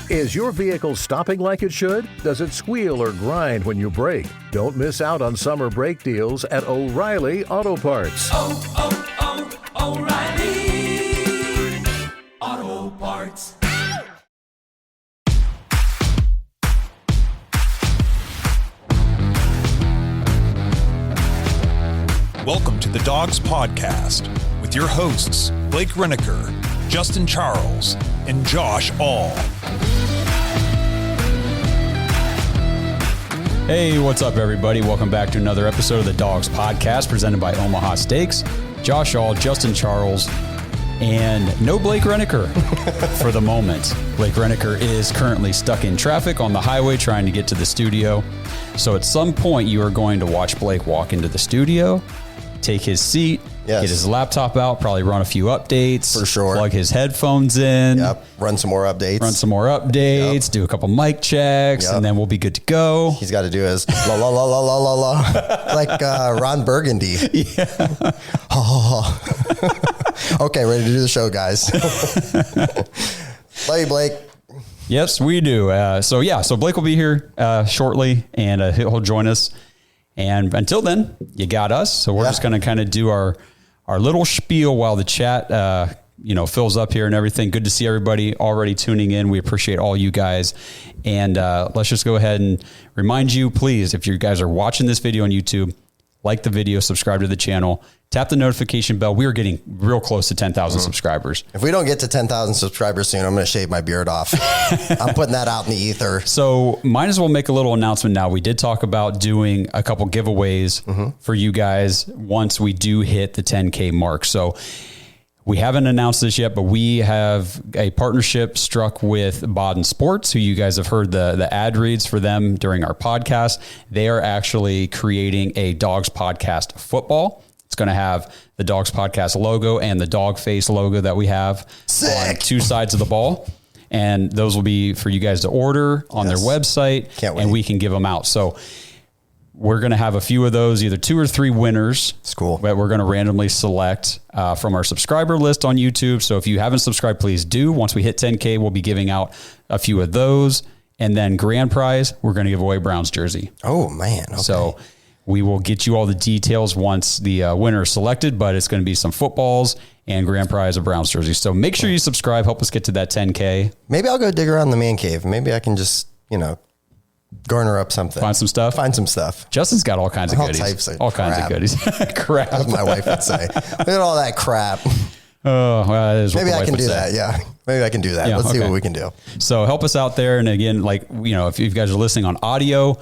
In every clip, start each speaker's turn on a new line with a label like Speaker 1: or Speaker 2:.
Speaker 1: Is your vehicle stopping like it should? Does it squeal or grind when you brake? Don't miss out on summer brake deals at O'Reilly Auto Parts.
Speaker 2: O'Reilly Auto Parts.
Speaker 3: Welcome to the Dogs Podcast with your hosts, Blake Reneker, Justin Charles, and Josh All.
Speaker 4: Hey, what's up, everybody? Welcome back to another episode of the Dogs Podcast presented by Omaha Steaks. Josh All, Justin Charles, and no Blake Reneker for the moment. Blake Reneker is currently stuck in traffic on the highway trying to get to the studio. So at some point, you are going to watch Blake walk into the studio, take his seat, get his laptop out, probably run a few updates.
Speaker 5: For sure.
Speaker 4: Plug his headphones in.
Speaker 5: Yep. Run some more updates.
Speaker 4: Yep. Do a couple mic checks, and then we'll be good to go.
Speaker 5: He's got to do his la la la la la la la like Ron Burgundy.
Speaker 4: Yeah.
Speaker 5: Okay, ready to do the show, guys. Love you, Blake.
Speaker 4: Yes, we do. So Blake will be here shortly, and he'll join us. And until then, you got us. So we're just going to kind of do our little spiel while the chat, fills up here and everything. Good to see everybody already tuning in. We appreciate all you guys. And let's just go ahead and remind you, please, if you guys are watching this video on YouTube, like the video, subscribe to the channel, tap the notification bell. We are getting real close to 10,000 subscribers.
Speaker 5: If we don't get to 10,000 subscribers soon, I'm going to shave my beard off. I'm putting that out in the ether.
Speaker 4: So might as well make a little announcement now. We did talk about doing a couple giveaways for you guys once we do hit the 10K mark. So we haven't announced this yet, but we have a partnership struck with Baden Sports, who you guys have heard the ad reads for them during our podcast. They are actually creating a Dogs Podcast football. It's going to have the Dogs Podcast logo and the dog face logo that we have on two sides of the ball. And those will be for you guys to order on their website.
Speaker 5: Can't wait.
Speaker 4: And we can give them out. So we're going to have a few of those, either 2 or 3 winners.
Speaker 5: It's cool.
Speaker 4: That we're going to randomly select from our subscriber list on YouTube. So if you haven't subscribed, please do. Once we hit 10K, we'll be giving out a few of those. And then grand prize, we're going to give away Browns jersey.
Speaker 5: Oh, man. Okay.
Speaker 4: So we will get you all the details once the winner is selected, but it's going to be some footballs and grand prize of Browns jersey. So make sure you subscribe. Help us get to that 10K.
Speaker 5: Maybe I'll go dig around the man cave. Maybe I can just, garner up something.
Speaker 4: Find some stuff. Justin's got all kinds of goodies. All kinds of goodies. Crap.
Speaker 5: As my wife would say. Look at all that crap.
Speaker 4: Oh, well, that is what
Speaker 5: Maybe
Speaker 4: the
Speaker 5: I
Speaker 4: wife
Speaker 5: can
Speaker 4: would
Speaker 5: do
Speaker 4: say.
Speaker 5: that. Yeah. Maybe I can do that.
Speaker 4: Yeah,
Speaker 5: Let's see what we can do.
Speaker 4: So help us out there. And again, if you guys are listening on audio,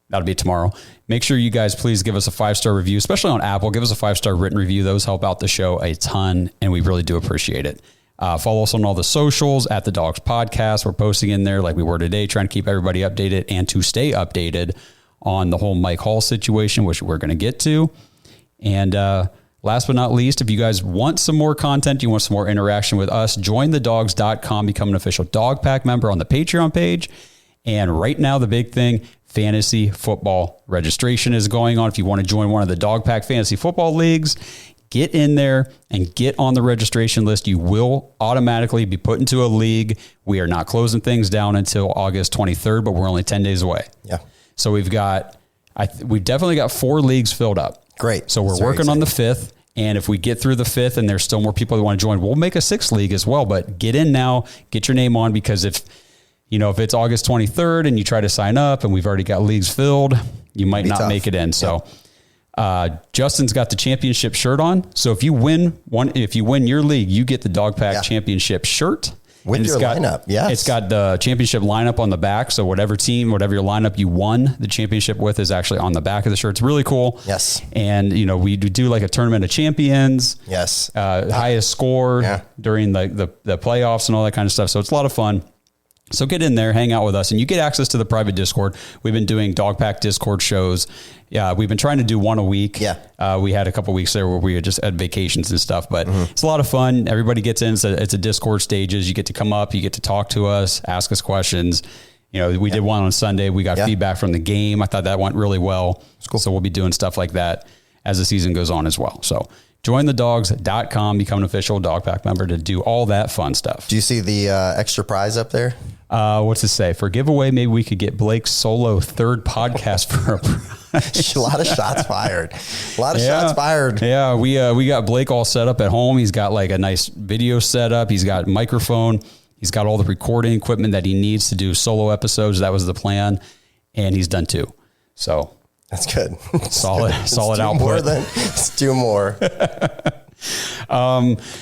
Speaker 4: that'll be tomorrow. Make sure you guys please give us a 5-star review, especially on Apple. Give us a 5-star written review. Those help out the show a ton, and we really do appreciate it. Follow us on all the socials at the Dogs Podcast. We're posting in there like we were today, trying to keep everybody updated and to stay updated on the whole Mike Hall situation, which we're going to get to. And last but not least, if you guys want some more content, you want some more interaction with us, join thedogs.com, become an official Dog Pack member on the Patreon page. And right now, the big thing, fantasy football registration is going on. If you want to join one of the Dog Pack fantasy football leagues, get in there and get on the registration list. You will automatically be put into a league. We are not closing things down until August 23rd, but we're only 10 days away.
Speaker 5: Yeah.
Speaker 4: So we've definitely got 4 leagues filled up.
Speaker 5: Great.
Speaker 4: So we're working on the 5th. And if we get through the 5th and there's still more people that want to join, we'll make a 6th league as well. But get in now, get your name on, because if it's August 23rd and you try to sign up and we've already got leagues filled, you might not make it in. So Justin's got the championship shirt on. So if you win your league, you get the Dog Pack championship shirt.
Speaker 5: With your lineup, yes.
Speaker 4: It's got the championship lineup on the back. So whatever your lineup you won the championship with is actually on the back of the shirt. It's really cool.
Speaker 5: Yes.
Speaker 4: And, we do like a tournament of champions.
Speaker 5: Yes.
Speaker 4: Highest score during the playoffs and all that kind of stuff. So it's a lot of fun. So get in there, hang out with us, and you get access to the private Discord. We've been doing Dog Pack Discord shows. Yeah, we've been trying to do one a week.
Speaker 5: Yeah.
Speaker 4: We had a couple weeks there where we just had vacations and stuff, but it's a lot of fun. Everybody gets in. It's a Discord stages. You get to come up, you get to talk to us, ask us questions. We did one on Sunday. We got feedback from the game. I thought that went really well. Cool. So we'll be doing stuff like that as the season goes on as well. So jointhedogs.com, become an official Dog Pack member to do all that fun stuff.
Speaker 5: Do you see the extra prize up there?
Speaker 4: What's it say? For giveaway, maybe we could get Blake's solo third podcast for a prize.
Speaker 5: A lot of shots fired. Shots fired.
Speaker 4: Yeah, we got Blake all set up at home. He's got like a nice video set up. He's got a microphone. He's got all the recording equipment that he needs to do solo episodes. That was the plan. And he's done 2. So
Speaker 5: that's good.
Speaker 4: Solid output.
Speaker 5: Let's do more.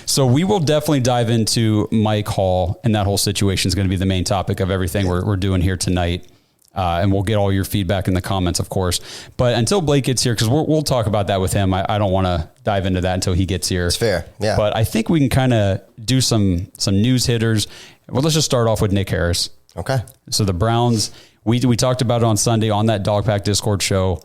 Speaker 4: So we will definitely dive into Mike Hall, and that whole situation is going to be the main topic of everything we're doing here tonight. And we'll get all your feedback in the comments, of course. But until Blake gets here, because we'll talk about that with him. I don't want to dive into that until he gets here.
Speaker 5: It's fair. Yeah.
Speaker 4: But I think we can kind of do some news hitters. Well, let's just start off with Nick Harris.
Speaker 5: Okay.
Speaker 4: So the Browns, we talked about it on Sunday on that Dog Pack Discord show.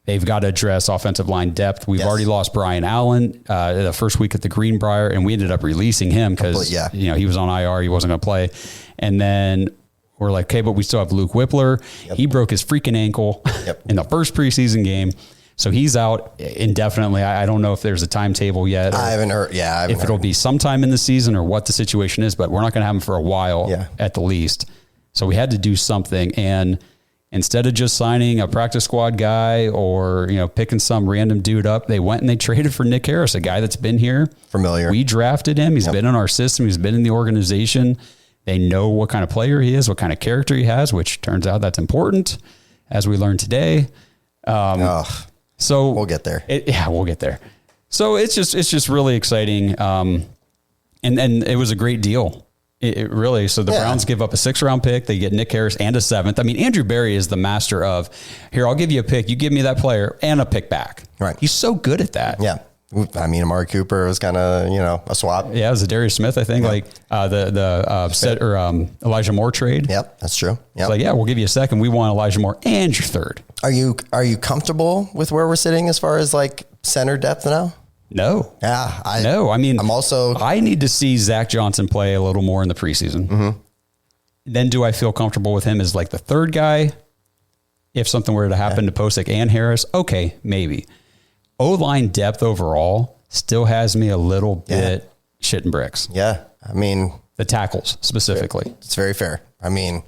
Speaker 4: They've got to address offensive line depth. We've already lost Brian Allen the first week at the Greenbrier, and we ended up releasing him because he was on IR. He wasn't going to play. And then we're like, okay, but we still have Luke Whippler. Yep. He broke his freaking ankle in the first preseason game. So he's out indefinitely. I don't know if there's a timetable yet.
Speaker 5: I haven't heard. Yeah.
Speaker 4: If it'll be sometime in the season or what the situation is, but we're not going to have him for a while at the least. So we had to do something. And instead of just signing a practice squad guy or, picking some random dude up, they went and they traded for Nick Harris, a guy that's been here.
Speaker 5: Familiar.
Speaker 4: We drafted him. He's been in our system. He's been in the organization. They know what kind of player he is, what kind of character he has, which turns out that's important, as we learned today. So
Speaker 5: we'll get there.
Speaker 4: We'll get there. So it's just really exciting. And it was a great deal. It really, so the Browns give up a 6th-round pick. They get Nick Harris and a 7th. I mean, Andrew Berry is the master of, here, I'll give you a pick. You give me that player and a pick back.
Speaker 5: Right.
Speaker 4: He's so good at that.
Speaker 5: Yeah. I mean, Amari Cooper was kind of, a swap.
Speaker 4: Yeah, it was a Darius Smith, I think, Elijah Moore trade.
Speaker 5: Yep, that's true.
Speaker 4: It's like, we'll give you a 2nd. We want Elijah Moore and your 3rd.
Speaker 5: Are you comfortable with where we're sitting as far as like center depth now?
Speaker 4: No.
Speaker 5: Yeah.
Speaker 4: I mean,
Speaker 5: I
Speaker 4: need to see Zach Johnson play a little more in the preseason.
Speaker 5: Mm-hmm.
Speaker 4: Then do I feel comfortable with him as like the 3rd guy? If something were to happen to Posick and Harris, okay, maybe. O-line depth overall still has me a little bit shitting bricks.
Speaker 5: Yeah. I mean,
Speaker 4: the tackles specifically.
Speaker 5: It's very fair. I mean,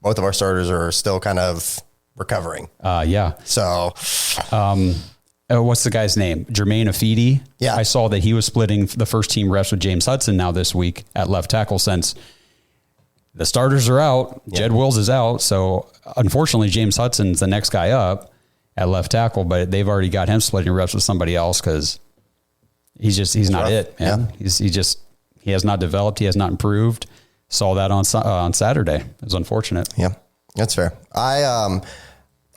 Speaker 5: both of our starters are still kind of recovering.
Speaker 4: So, what's the guy's name? Jermaine Afidi.
Speaker 5: Yeah.
Speaker 4: I saw that he was splitting the first team reps with James Hudson now this week at left tackle since the starters are out. Jed Wills is out. So unfortunately, James Hudson's the next guy up at left tackle, but they've already got him splitting reps with somebody else because he's not it, man. Yeah. He has not developed. He has not improved. Saw that on Saturday. It was unfortunate.
Speaker 5: Yeah, that's fair. I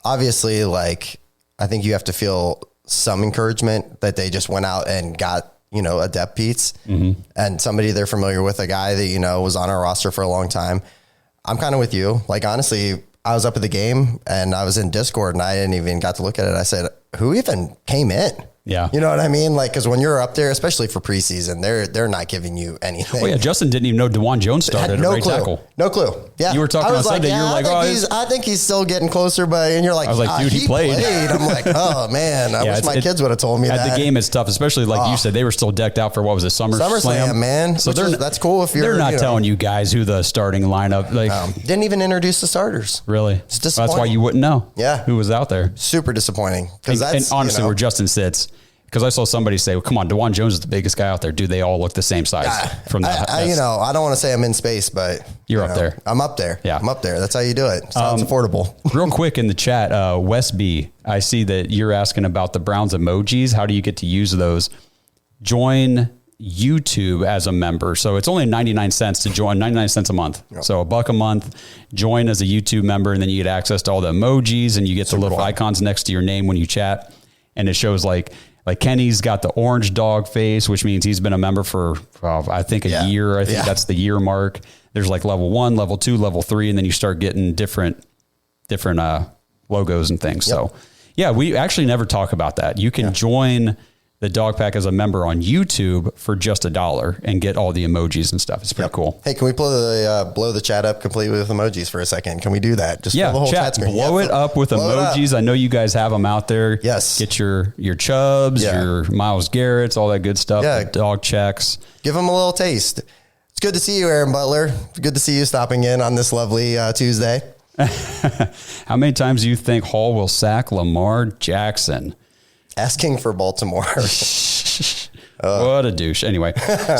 Speaker 5: obviously I think you have to feel some encouragement that they just went out and got, a depth piece and somebody they're familiar with, a guy that, was on our roster for a long time. I'm kind of with you. Honestly, I was up at the game and I was in Discord and I didn't even got to look at it. I said, who even came in?
Speaker 4: Yeah.
Speaker 5: You know what I mean? Because when you're up there, especially for preseason, they're not giving you anything.
Speaker 4: Well, Justin didn't even know DeJuan Jones started at right tackle.
Speaker 5: No clue. Yeah.
Speaker 4: You were talking on Sunday. You were like,
Speaker 5: I think he's still getting closer, but, and you're like,
Speaker 4: I was like, dude, he played.
Speaker 5: I'm like, oh man, I wish my kids would have told me that.
Speaker 4: At the game, it's tough, especially like you said, they were still decked out for what was it, SummerSlam,
Speaker 5: man.
Speaker 4: So
Speaker 5: that's cool if
Speaker 4: they're not telling you guys who the starting lineup,
Speaker 5: didn't even introduce the starters.
Speaker 4: Really?
Speaker 5: It's disappointing.
Speaker 4: That's why you wouldn't know.
Speaker 5: Yeah.
Speaker 4: Who was out there.
Speaker 5: Super disappointing.
Speaker 4: And honestly, where Justin sits, because I saw somebody say, well, come on, DeJuan Jones is the biggest guy out there. Do they all look the same size? From that?
Speaker 5: I don't want to say I'm in space, but
Speaker 4: you're up there.
Speaker 5: I'm up there.
Speaker 4: Yeah.
Speaker 5: I'm up there. That's how you do it. Sounds affordable.
Speaker 4: Real quick in the chat, Wes B, I see that you're asking about the Browns emojis. How do you get to use those? Join YouTube as a member. So it's only 99 cents to join, 99 cents a month. Yep. So $1 a month, join as a YouTube member, and then you get access to all the emojis and you get the little icons next to your name when you chat. And it shows like Kenny's got the orange dog face, which means he's been a member for, I think, a year. I think that's the year mark. There's like level 1, level 2, level 3, and then you start getting different logos and things. Yep. So, we actually never talk about that. You can join the Dog Pack as a member on YouTube for just $1 and get all the emojis and stuff. It's pretty cool.
Speaker 5: Hey, can we blow the chat up completely with emojis for a second? Can we do that? Just fill the whole chat screen.
Speaker 4: Blow it up with emojis. I know you guys have them out there.
Speaker 5: Yes.
Speaker 4: Get your Chubbs, your Myles Garretts, all that good stuff.
Speaker 5: Yeah.
Speaker 4: Dog checks.
Speaker 5: Give them a little taste. It's good to see you, Aaron Butler. It's good to see you stopping in on this lovely Tuesday.
Speaker 4: How many times do you think Hall will sack Lamar Jackson?
Speaker 5: Asking for Baltimore.
Speaker 4: What a douche. Anyway,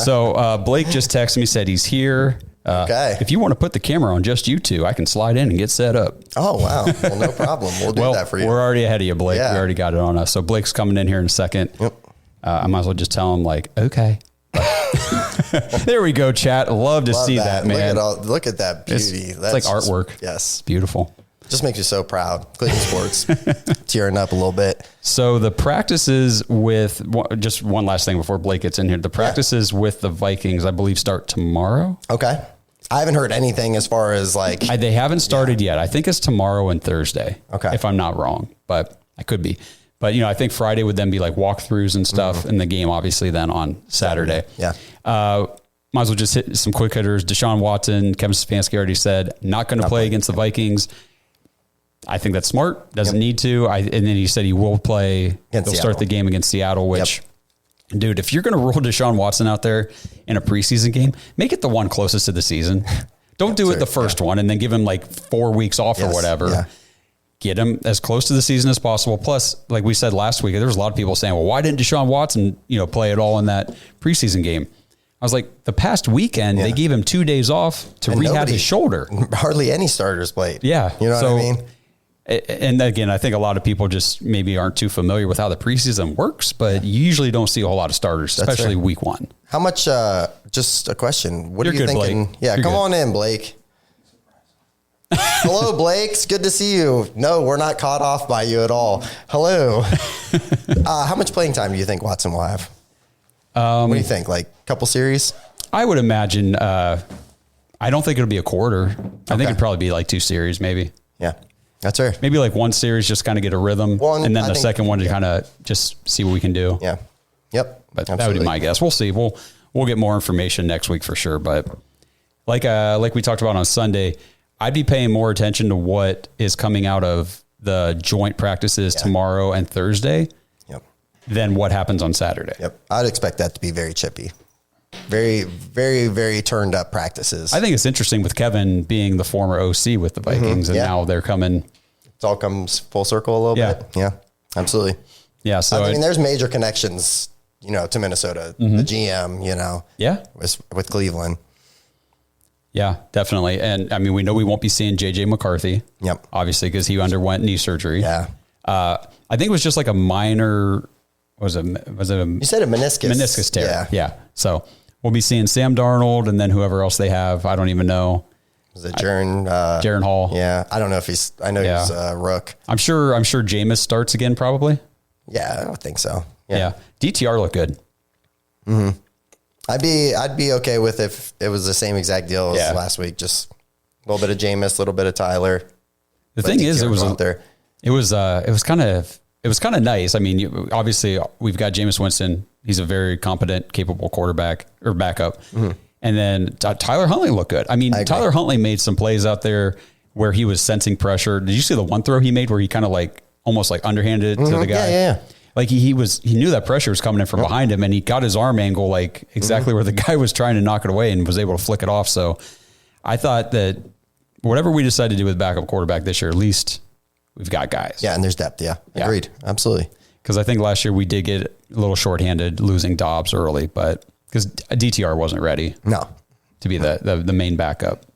Speaker 4: so Blake just texted me, said he's here.
Speaker 5: Okay.
Speaker 4: If you want to put the camera on just you two, I can slide in and get set up.
Speaker 5: Oh, wow. Well, no problem. We'll do that for you.
Speaker 4: We're already ahead of you, Blake.
Speaker 5: Yeah.
Speaker 4: We already got it on us. So Blake's coming in here in a second.
Speaker 5: Yep.
Speaker 4: I might as well just tell him, like, okay. There we go, chat. Love to see that, man.
Speaker 5: Look at that beauty.
Speaker 4: It's like artwork.
Speaker 5: Yes.
Speaker 4: Beautiful.
Speaker 5: Just makes you so proud. Cleveland sports. Tearing up a little bit.
Speaker 4: So the practices with, just one last thing before Blake gets in here. The practices with the Vikings, I believe, start tomorrow.
Speaker 5: Okay. I haven't heard anything as far as like.
Speaker 4: They haven't started yet. I think it's tomorrow and Thursday.
Speaker 5: Okay.
Speaker 4: If I'm not wrong, but I could be. But, I think Friday would then be like walkthroughs and stuff, and the game obviously then on Saturday.
Speaker 5: Yeah.
Speaker 4: Might as well just hit some quick hitters. Deshaun Watson, Kevin Stefanski already said, not going to play against the Vikings. I think that's smart. Doesn't need to. And then he said he will play. He'll start the game against Seattle, which, dude, if you're going to roll Deshaun Watson out there in a preseason game, make it the one closest to the season. Don't do it the first one and then give him like 4 weeks off or whatever. Yeah. Get him as close to the season as possible. Plus, like we said last week, there was a lot of people saying, well, why didn't Deshaun Watson, play at all in that preseason game? I was like, the past weekend, they gave him 2 days off to rehab his shoulder.
Speaker 5: Hardly any starters played.
Speaker 4: Yeah.
Speaker 5: You know what I mean?
Speaker 4: And again, I think a lot of people just maybe aren't too familiar with how the preseason works, but you usually don't see a whole lot of starters, especially week one.
Speaker 5: How much, just a question. What are you thinking?
Speaker 4: Blake.
Speaker 5: Yeah, come on in, Blake. Hello, Blake. It's good to see you. No, we're not caught off by you at all. Hello. How much playing time do you think Watson will have? What do you think? Like a couple series? I
Speaker 4: would imagine, I don't think it'll be a quarter. I think it'd probably be like 2 series, maybe.
Speaker 5: Yeah, that's fair.
Speaker 4: Maybe like one series, just kind of get a rhythm. And then the second one to kind of just see what we can do.
Speaker 5: Yeah. Yep.
Speaker 4: But that would be my guess. We'll see. We'll get more information next week for sure. But like we talked about on Sunday, I'd be paying more attention to what is coming out of the joint practices tomorrow and Thursday than what happens on Saturday.
Speaker 5: Yep. I'd expect that to be very chippy. Very, very, very turned up practices.
Speaker 4: I think it's interesting with Kevin being the former OC with the Vikings and now they're coming.
Speaker 5: It all comes full circle a little bit. Yeah, absolutely.
Speaker 4: Yeah. So
Speaker 5: I mean, there's major connections, to Minnesota, the GM, with Cleveland.
Speaker 4: Yeah, definitely. And I mean, we know we won't be seeing JJ McCarthy.
Speaker 5: Yep.
Speaker 4: Obviously, because he underwent knee surgery.
Speaker 5: Yeah.
Speaker 4: I think it was just like a minor, you said
Speaker 5: a meniscus.
Speaker 4: Meniscus tear. Yeah. So we'll be seeing Sam Darnold and then whoever else they have. I don't even know.
Speaker 5: Was it Jaron?
Speaker 4: Jaron Hall.
Speaker 5: Yeah. I don't know if he's a rook.
Speaker 4: I'm sure Jameis starts again probably.
Speaker 5: Yeah, I don't think so.
Speaker 4: Yeah. DTR looked good.
Speaker 5: Mm-hmm. I'd be okay with if it was the same exact deal as last week. Just a little bit of Jameis, a little bit of Tyler.
Speaker 4: The thing is, it was kind of nice. I mean, obviously we've got Jameis Winston. He's a very competent, capable quarterback or backup. Mm-hmm. And then Tyler Huntley looked good. I mean, Tyler Huntley made some plays out there where he was sensing pressure. Did you see the one throw he made where he kind of almost underhanded it to the guy?
Speaker 5: Yeah.
Speaker 4: Like he knew that pressure was coming in from behind him and he got his arm angle exactly where the guy was trying to knock it away and was able to flick it off. So I thought that whatever we decide to do with backup quarterback this year, at least we've got guys.
Speaker 5: Yeah. And there's depth. Yeah. Agreed. Absolutely.
Speaker 4: Because I think last year we did get a little shorthanded losing Dobbs early, but because DTR wasn't ready to be the main backup.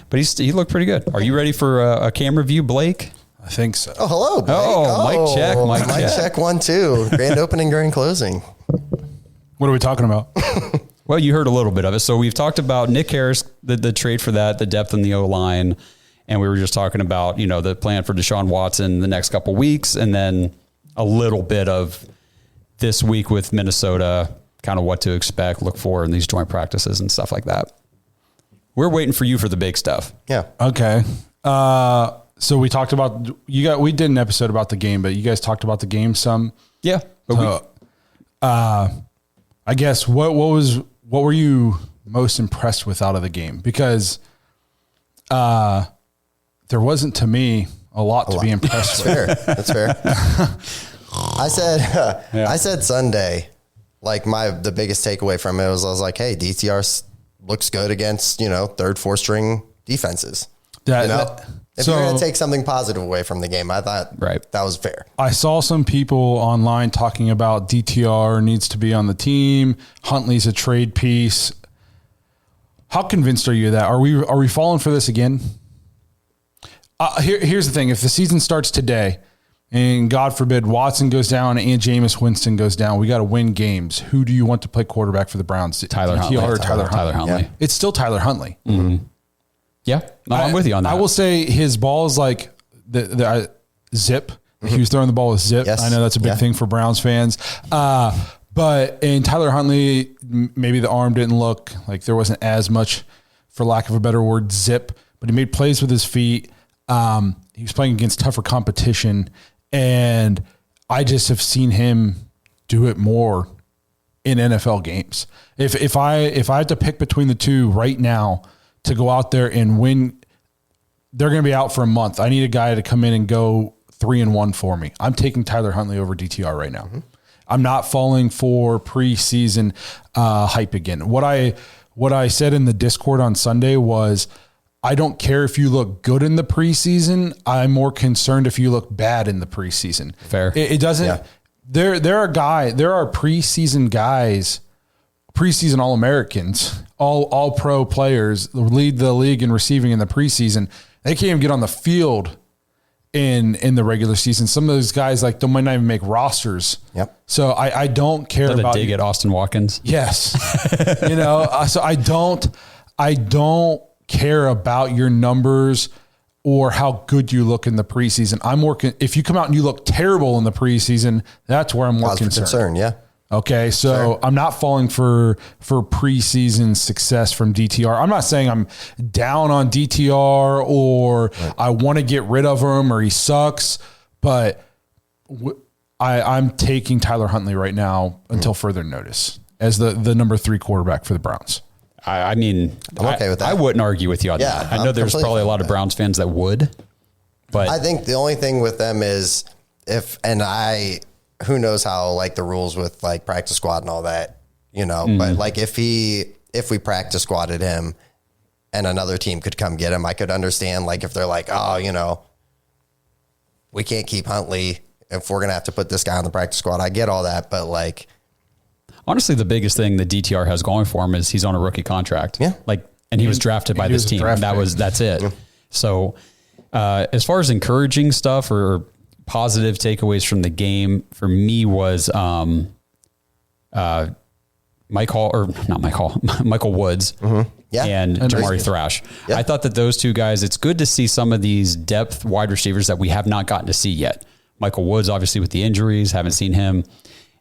Speaker 4: But he looked pretty good. Are you ready for a camera view, Blake?
Speaker 3: I think so.
Speaker 5: Oh, hello, Blake.
Speaker 4: Mic check.
Speaker 5: Mic check 1, 2. Grand opening during closing.
Speaker 3: What are we talking about?
Speaker 4: Well, you heard a little bit of it. So we've talked about Nick Harris, the trade for that, the depth in the O-line. And we were just talking about, the plan for Deshaun Watson the next couple weeks. And then a little bit of this week with Minnesota, kind of what to expect, look for in these joint practices and stuff like that. We're waiting for you for the big stuff.
Speaker 5: Yeah.
Speaker 3: Okay. So we talked about, we did an episode about the game, but you guys talked about the game some.
Speaker 4: Yeah.
Speaker 3: I guess what were you most impressed with out of the game? Because there wasn't, to me, a lot to be impressed with.
Speaker 5: That's fair. I said Sunday, the biggest takeaway from it was I was like, hey, DTR looks good against, third, fourth string defenses. If
Speaker 3: So-
Speaker 5: you're going to take something positive away from the game, I thought that was fair.
Speaker 3: I saw some people online talking about DTR needs to be on the team. Huntley's a trade piece. How convinced are you of that? Are we falling for this again? Here's the thing. If the season starts today and God forbid Watson goes down and Jameis Winston goes down, we got to win games. Who do you want to play quarterback for the Browns?
Speaker 4: Tyler Huntley.
Speaker 3: Or Tyler Huntley.
Speaker 5: Yeah.
Speaker 3: It's still Tyler Huntley.
Speaker 4: Mm-hmm. Yeah, no, I'm with you on that.
Speaker 3: I will say his ball is like the zip. Mm-hmm. He was throwing the ball with zip.
Speaker 5: Yes.
Speaker 3: I know that's a big thing for Browns fans. But in Tyler Huntley, maybe the arm didn't look like there wasn't as much, for lack of a better word, zip. But he made plays with his feet. He was playing against tougher competition, and I just have seen him do it more in NFL games. If I had to pick between the two right now to go out there and win, they're going to be out for a month. I need a guy to come in and go 3-1 for me. I'm taking Tyler Huntley over DTR right now. Mm-hmm. I'm not falling for preseason hype again. What I said in the Discord on Sunday was, I don't care if you look good in the preseason. I'm more concerned if you look bad in the preseason.
Speaker 4: Fair.
Speaker 3: It doesn't. Yeah. There are preseason guys, preseason All-Americans, all pro players lead the league in receiving in the preseason. They can't even get on the field in the regular season. Some of those guys they might not even make rosters.
Speaker 5: Yep.
Speaker 3: So I don't care about
Speaker 4: dig at Austin Watkins.
Speaker 3: Yes. So I don't care about your numbers or how good you look in the preseason. I'm more if you come out and you look terrible in the preseason, that's where I'm more concerned.
Speaker 5: Yeah.
Speaker 3: Okay, so
Speaker 5: sure.
Speaker 3: I'm not falling for preseason success from DTR. I'm not saying I'm down on DTR or I want to get rid of him or he sucks, but I'm taking Tyler Huntley right now until further notice as the number 3 quarterback for the Browns.
Speaker 4: I mean,
Speaker 5: I'm okay with that.
Speaker 4: I wouldn't argue with you on that. I know there's probably a lot of Browns fans that would, but
Speaker 5: I think the only thing with them is who knows how the rules with practice squad and all that, but if we practice squatted him and another team could come get him, I could understand if they're we can't keep Huntley if we're going to have to put this guy on the practice squad. I get all that, but
Speaker 4: honestly, the biggest thing that DTR has going for him is he's on a rookie contract.
Speaker 5: Yeah.
Speaker 4: And he was drafted by this team. That's it. Yeah. So, as far as encouraging stuff or positive takeaways from the game for me was, Michael Woods and Jamari Thrash. Yeah. I thought that those two guys, it's good to see some of these depth wide receivers that we have not gotten to see yet. Michael Woods, obviously with the injuries, haven't seen him.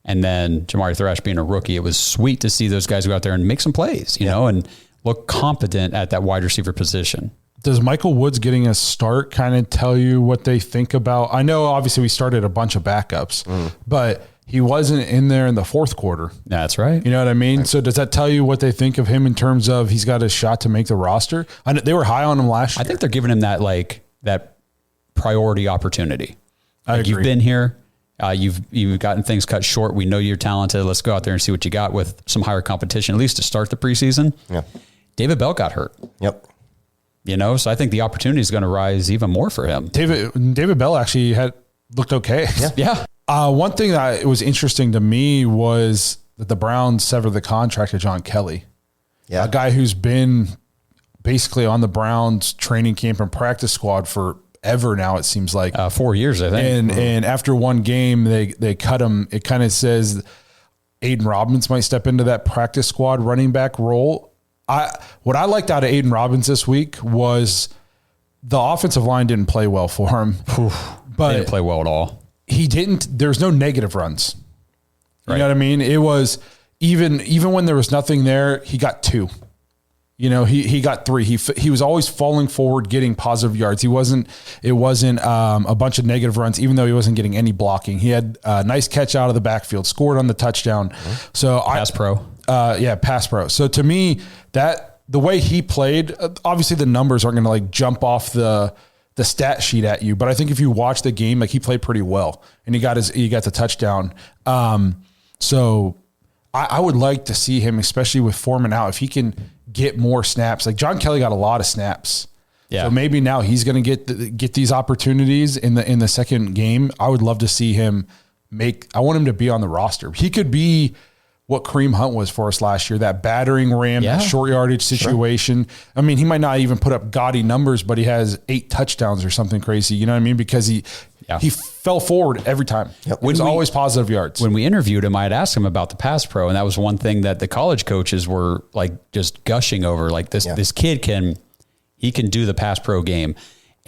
Speaker 4: And then Jamari Thrash being a rookie, it was sweet to see those guys go out there and make some plays, you know, and look competent at that wide receiver position.
Speaker 3: Does Michael Woods getting a start kind of tell you what they think about? I know obviously we started a bunch of backups, but he wasn't in there in the fourth quarter.
Speaker 4: That's right.
Speaker 3: You know what I mean? Right. So does that tell you what they think of him in terms of he's got a shot to make the roster? I know they were high on him last year.
Speaker 4: I think they're giving him that that priority opportunity.
Speaker 3: I agree.
Speaker 4: You've been here. You've gotten things cut short. We know you're talented. Let's go out there and see what you got with some higher competition, at least to start the preseason.
Speaker 5: Yeah.
Speaker 4: David Bell got hurt.
Speaker 5: Yep.
Speaker 4: So I think the opportunity is going to rise even more for him.
Speaker 3: David Bell actually looked okay.
Speaker 4: Yeah.
Speaker 3: One thing that was interesting to me was that the Browns severed the contract of John Kelly.
Speaker 5: Yeah.
Speaker 3: A guy who's been basically on the Browns training camp and practice squad forever now, it seems like.
Speaker 4: 4 years, I think.
Speaker 3: And after one game, they cut him. It kind of says Aiden Robbins might step into that practice squad running back role. What I liked out of Aiden Robbins this week was the offensive line didn't play well for him. But
Speaker 4: they didn't play well at all.
Speaker 3: There's no negative runs. You know what I mean? It was even when there was nothing there, he got 2. He got 3. He was always falling forward, getting positive yards. It wasn't a bunch of negative runs, even though he wasn't getting any blocking. He had a nice catch out of the backfield, scored on the touchdown. Mm-hmm. So
Speaker 4: pass pro.
Speaker 3: Pass pro. So to me, that the way he played, obviously the numbers aren't going to jump off the stat sheet at you, but I think if you watch the game, he played pretty well and he got the touchdown. So I would like to see him, especially with Foreman out, if he can get more snaps. Like John Kelly got a lot of snaps.
Speaker 4: Yeah.
Speaker 3: So maybe now he's going to get these opportunities in the second game. I would love to see him I want him to be on the roster. He could be what Kareem Hunt was for us last year, that battering ram, that short yardage situation. Sure. I mean, he might not even put up gaudy numbers, but he has 8 touchdowns or something crazy. You know what I mean? Because he fell forward every time. Yep. It was always positive yards.
Speaker 4: When we interviewed him, I had asked him about the pass pro, and that was one thing that the college coaches were like just gushing over. Like this kid can do the pass pro game.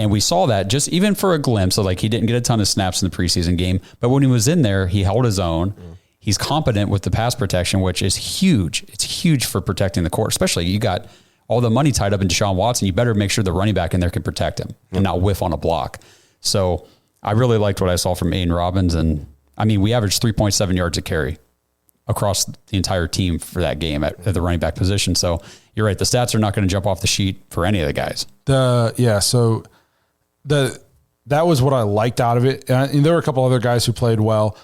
Speaker 4: And we saw that just even for a glimpse. So like he didn't get a ton of snaps in the preseason game, but when he was in there, he held his own. He's competent with the pass protection, which is huge. It's huge for protecting the court, especially you got all the money tied up in Deshaun Watson. You better make sure the running back in there can protect him and not whiff on a block. So I really liked what I saw from Aiden Robbins. And I mean, we averaged 3.7 yards a carry across the entire team for that game at the running back position. So you're right. The stats are not going to jump off the sheet for any of the guys.
Speaker 3: So that was what I liked out of it. And there were a couple other guys who played well.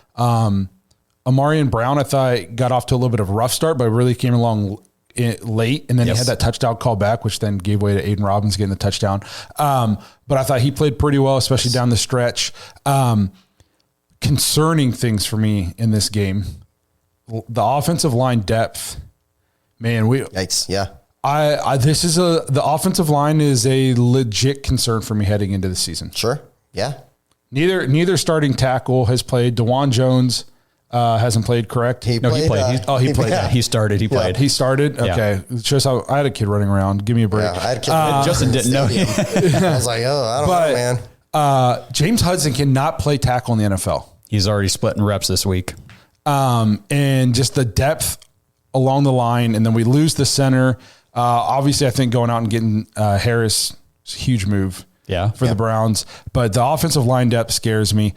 Speaker 3: Amarian Brown, I thought, got off to a little bit of a rough start, but really came along late. And then he had that touchdown call back, which then gave way to Aiden Robbins getting the touchdown. But I thought he played pretty well, especially down the stretch. Concerning things for me in this game, the offensive line depth, man,
Speaker 5: Yikes. Yeah.
Speaker 3: The offensive line is a legit concern for me heading into the season.
Speaker 5: Sure. Yeah.
Speaker 3: Neither starting tackle has played. DeJuan Jones hasn't played, correct?
Speaker 4: He played. He played. Yeah. He started. He played.
Speaker 3: He started. Okay. Yeah. It shows how I had a kid running around. Give me a break.
Speaker 5: Yeah, I had a kid
Speaker 4: Justin didn't know.
Speaker 5: I was like, I don't know, man.
Speaker 3: James Hudson cannot play tackle in the NFL.
Speaker 4: He's already splitting reps this week.
Speaker 3: And just the depth along the line, and then we lose the center. Obviously, I think going out and getting Harris is a huge move for the Browns. But the offensive line depth scares me.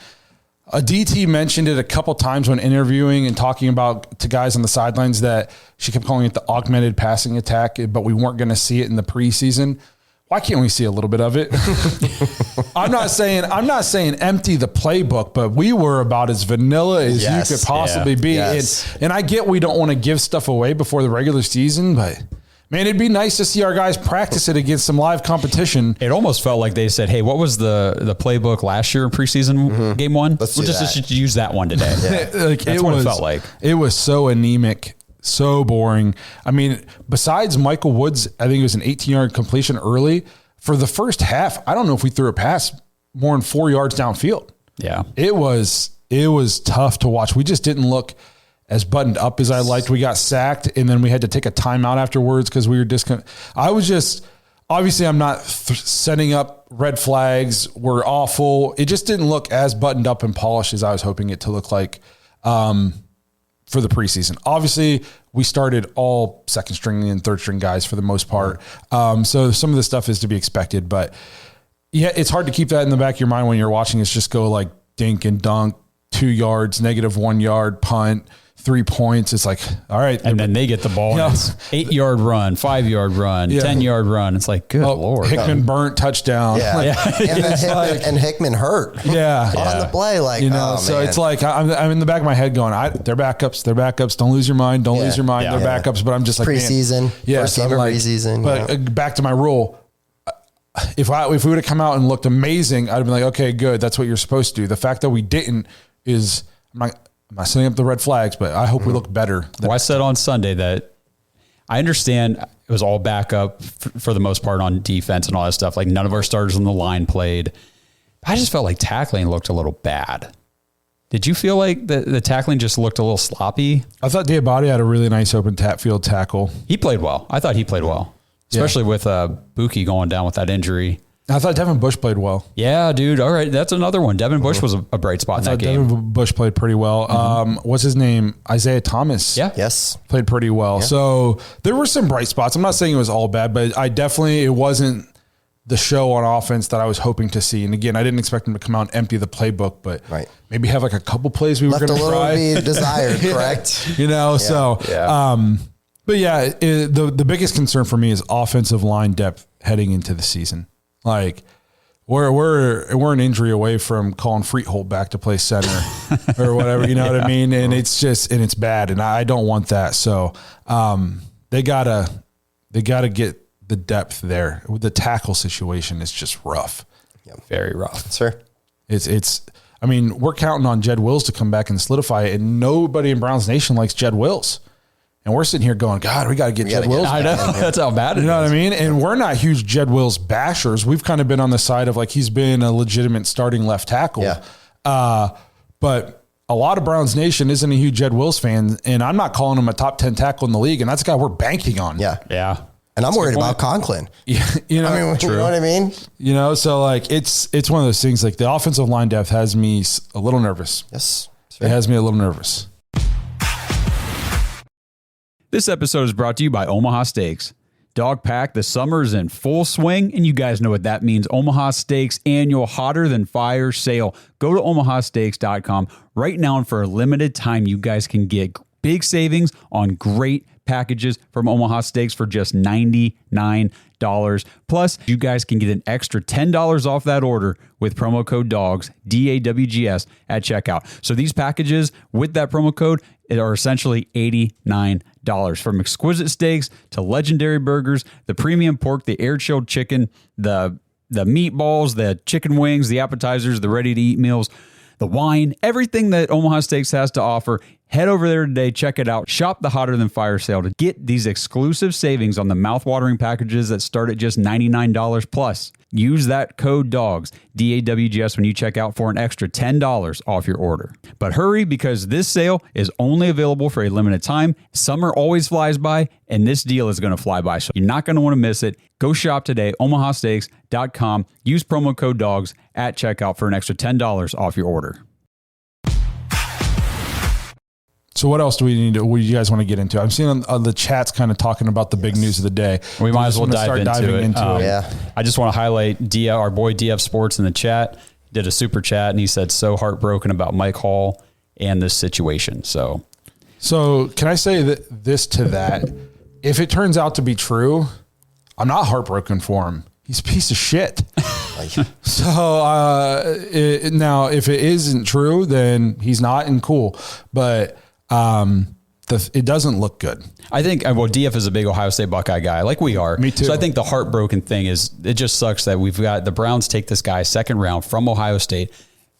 Speaker 3: A DT mentioned it a couple times when interviewing and talking about to guys on the sidelines that she kept calling it the augmented passing attack, but we weren't going to see it in the preseason. Why can't we see a little bit of it? I'm not saying empty the playbook, but we were about as vanilla as you could possibly be. Yes. And I get we don't want to give stuff away before the regular season, but man, it'd be nice to see our guys practice it against some live competition.
Speaker 4: It almost felt like they said, hey, what was the playbook last year in preseason game one? We'll just use that one today. That's what it felt like.
Speaker 3: It was so anemic. So boring. I mean, besides Michael Woods, I think it was an 18-yard completion early. For the first half, I don't know if we threw a pass more than 4 yards downfield.
Speaker 4: Yeah.
Speaker 3: It was tough to watch. We just didn't look as buttoned up as I liked. We got sacked, and then we had to take a timeout afterwards because we were obviously I'm not setting up red flags. We're awful. It just didn't look as buttoned up and polished as I was hoping it to look like. For the preseason. Obviously, we started all second string and third string guys for the most part. So some of the stuff is to be expected, but yeah, it's hard to keep that in the back of your mind when you're watching us just go like dink and dunk, 2 yards, -1 yard, punt, 3 points. It's like, all right.
Speaker 4: And then they get the ball. And it's 8-yard run, 5-yard run, 10-yard run. It's like, good Lord.
Speaker 3: Hickman burnt touchdown.
Speaker 5: Yeah. And Hickman hurt.
Speaker 3: Yeah.
Speaker 5: On the play. Like,
Speaker 3: so it's like, I'm in the back of my head going, they're backups. Don't lose your mind. Lose your mind. They're backups. But I'm just like,
Speaker 5: preseason. First game of preseason.
Speaker 3: But back to my rule. If we would have come out and looked amazing, I'd have been like, okay, good. That's what you're supposed to do. The fact that we didn't is, I'm not setting up the red flags, but I hope we look better.
Speaker 4: Well, I said on Sunday that I understand it was all backup for the most part on defense and all that stuff. Like none of our starters on the line played. I just felt like tackling looked a little bad. Did you feel like the tackling just looked a little sloppy?
Speaker 3: I thought Diabate had a really nice open field tackle.
Speaker 4: He played well. I thought he played well, especially with Buki going down with that injury.
Speaker 3: I thought Devin Bush played well.
Speaker 4: Yeah, dude. All right. That's another one. Devin Bush was a bright spot in that game.
Speaker 3: Devin Bush played pretty well. What's his name? Isaiah Thomas.
Speaker 4: Yeah.
Speaker 5: Yes.
Speaker 3: Played pretty well. Yeah. So there were some bright spots. I'm not saying it was all bad, but it wasn't the show on offense that I was hoping to see. And again, I didn't expect him to come out and empty the playbook, but maybe have like a couple plays we were going to try.
Speaker 5: Left a little be desired, correct?
Speaker 3: So, but yeah, the biggest concern for me is offensive line depth heading into the season. Like we're an injury away from calling Freethold back to play center or whatever, you know what I mean? And it's bad. And I don't want that. So, they gotta They got to get the depth there. The tackle situation is just rough.
Speaker 4: Very rough.
Speaker 5: Sure.
Speaker 3: It's. I mean, we're counting on Jed Wills to come back and solidify it, and nobody in Browns Nation likes Jed Wills. And we're sitting here going, God, we got to get Jed Wills.
Speaker 4: I know. That's how bad it is.
Speaker 3: You know what I mean? And we're not huge Jed Wills bashers. We've kind of been on the side of like he's been a legitimate starting left tackle.
Speaker 5: Yeah.
Speaker 3: But a lot of Browns Nation isn't a huge Jed Wills fan, and I'm not calling him a top 10 tackle in the league, and that's a guy we're banking on.
Speaker 5: Yeah.
Speaker 4: Yeah.
Speaker 5: And I'm worried about Conklin.
Speaker 3: Yeah, you know,
Speaker 5: I mean, you know what I mean?
Speaker 3: You know, so like it's one of those things. Like the offensive line depth has me a little nervous.
Speaker 5: Yes.
Speaker 3: It has me a little nervous.
Speaker 4: This episode is brought to you by Omaha Steaks. Dog Pack, the summer is in full swing, and you guys know what that means. Omaha Steaks annual Hotter Than Fire sale. Go to omahasteaks.com right now, and for a limited time, you guys can get big savings on great packages from Omaha Steaks for just $99. Plus, you guys can get an extra $10 off that order with promo code DAWGS, DAWGS, at checkout. So these packages with that promo code are essentially $89. From exquisite steaks to legendary burgers, the premium pork, the air-chilled chicken, the meatballs, the chicken wings, the appetizers, the ready-to-eat meals, the wine, everything that Omaha Steaks has to offer. Head over there today, check it out. Shop the Hotter Than Fire sale to get these exclusive savings on the mouth-watering packages that start at just $99 plus. Use that code DAWGS, DAWGS, when you check out for an extra $10 off your order. But hurry, because this sale is only available for a limited time. Summer always flies by, and this deal is going to fly by, so you're not going to want to miss it. Go shop today, omahasteaks.com. Use promo code DAWGS at checkout for an extra $10 off your order.
Speaker 3: So what else do you guys want to get into? I'm seeing on the chats kind of talking about the big news of the day.
Speaker 4: We might as well dive into it.
Speaker 5: Yeah.
Speaker 4: I just want to highlight our boy DF Sports in the chat did a super chat, and he said so heartbroken about Mike Hall and this situation. So
Speaker 3: can I say this to that? If it turns out to be true, I'm not heartbroken for him. He's a piece of shit. So now, if it isn't true, then he's not and cool. But it doesn't look good.
Speaker 4: I think, DF is a big Ohio State Buckeye guy, like we are.
Speaker 3: Me too.
Speaker 4: So I think the heartbroken thing is it just sucks that we've got the Browns take this guy second round from Ohio State,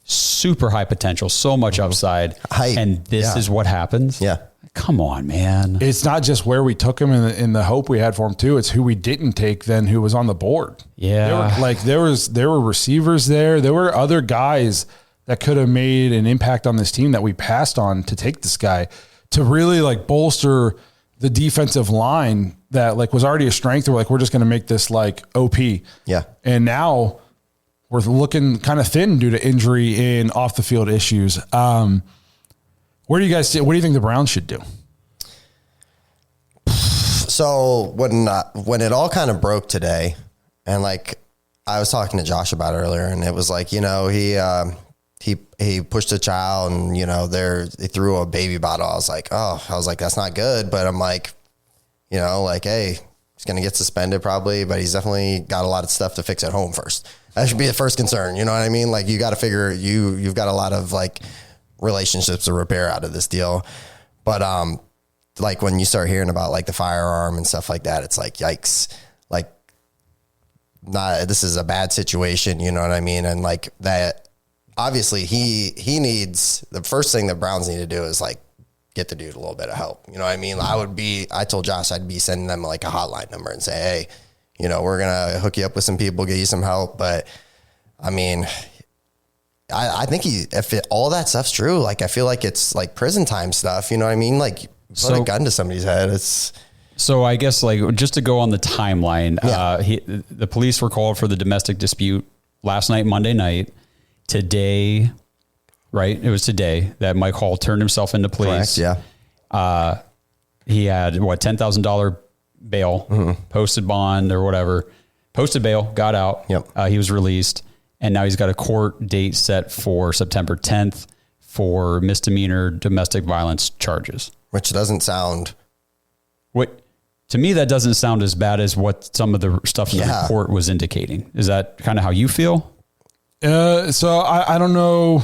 Speaker 4: super high potential, so much upside, and this is what happens.
Speaker 5: Yeah.
Speaker 4: Come on, man.
Speaker 3: It's not just where we took him and the hope we had for him too. It's who we didn't take then, who was on the board.
Speaker 4: Yeah.
Speaker 3: There were receivers there. There were other guys that could have made an impact on this team that we passed on to take this guy to really like bolster the defensive line that like was already a strength. We're just going to make this like OP.
Speaker 5: Yeah.
Speaker 3: And now we're looking kind of thin due to injury and off the field issues. Where do you guys see? What do you think the Browns should do?
Speaker 5: So when it all kind of broke today, and like I was talking to Josh about it earlier, and it was like, you know, he pushed a child, and you know they threw a baby bottle. I was like, that's not good. But I'm like, you know, like, hey, he's gonna get suspended probably, but he's definitely got a lot of stuff to fix at home first. That should be the first concern. You know what I mean? Like you got to figure you've got a lot of like relationships to repair out of this deal. But like when you start hearing about like the firearm and stuff like that, it's like, yikes, like this is a bad situation. You know what I mean? And like that, obviously he needs, the first thing that Browns need to do is like get the dude a little bit of help. You know what I mean? I told Josh I'd be sending them like a hotline number and say, hey, you know, we're going to hook you up with some people, get you some help. But I mean, I think all that stuff's true, like I feel like it's like prison time stuff. You know what I mean? Like put a gun to somebody's head.
Speaker 4: So I guess like just to go on the timeline, the police were called for the domestic dispute last night, Monday night. Today, right? It was today that Mike Hall turned himself into police.
Speaker 5: Correct, yeah.
Speaker 4: He had $10,000 bail, posted bond or whatever, posted bail, got out.
Speaker 5: Yep.
Speaker 4: He was released. And now he's got a court date set for September 10th for misdemeanor domestic violence charges.
Speaker 5: Which doesn't sound...
Speaker 4: To me, that doesn't sound as bad as what some of the stuff in the report was indicating. Is that kind of how you feel?
Speaker 3: So I don't know.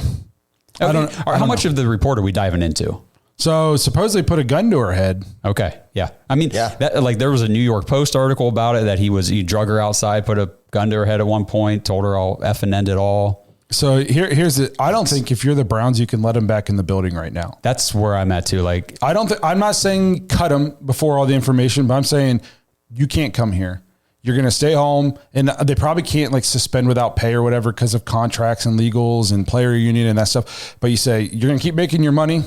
Speaker 4: How much of the report are we diving into?
Speaker 3: So supposedly put a gun to her head.
Speaker 4: Okay. Yeah. I mean,
Speaker 5: Yeah.
Speaker 4: that, like there was a New York Post article about it that he drug her outside, put a gun to her head at one point, told her I'll F and end it all.
Speaker 3: So here's it. I don't think if you're the Browns, you can let him back in the building right now.
Speaker 4: That's where I'm at too. Like,
Speaker 3: I'm not saying cut him before all the information, but I'm saying you can't come here. You're going to stay home, and they probably can't like suspend without pay or whatever because of contracts and legals and player union and that stuff. But you say you're going to keep making your money,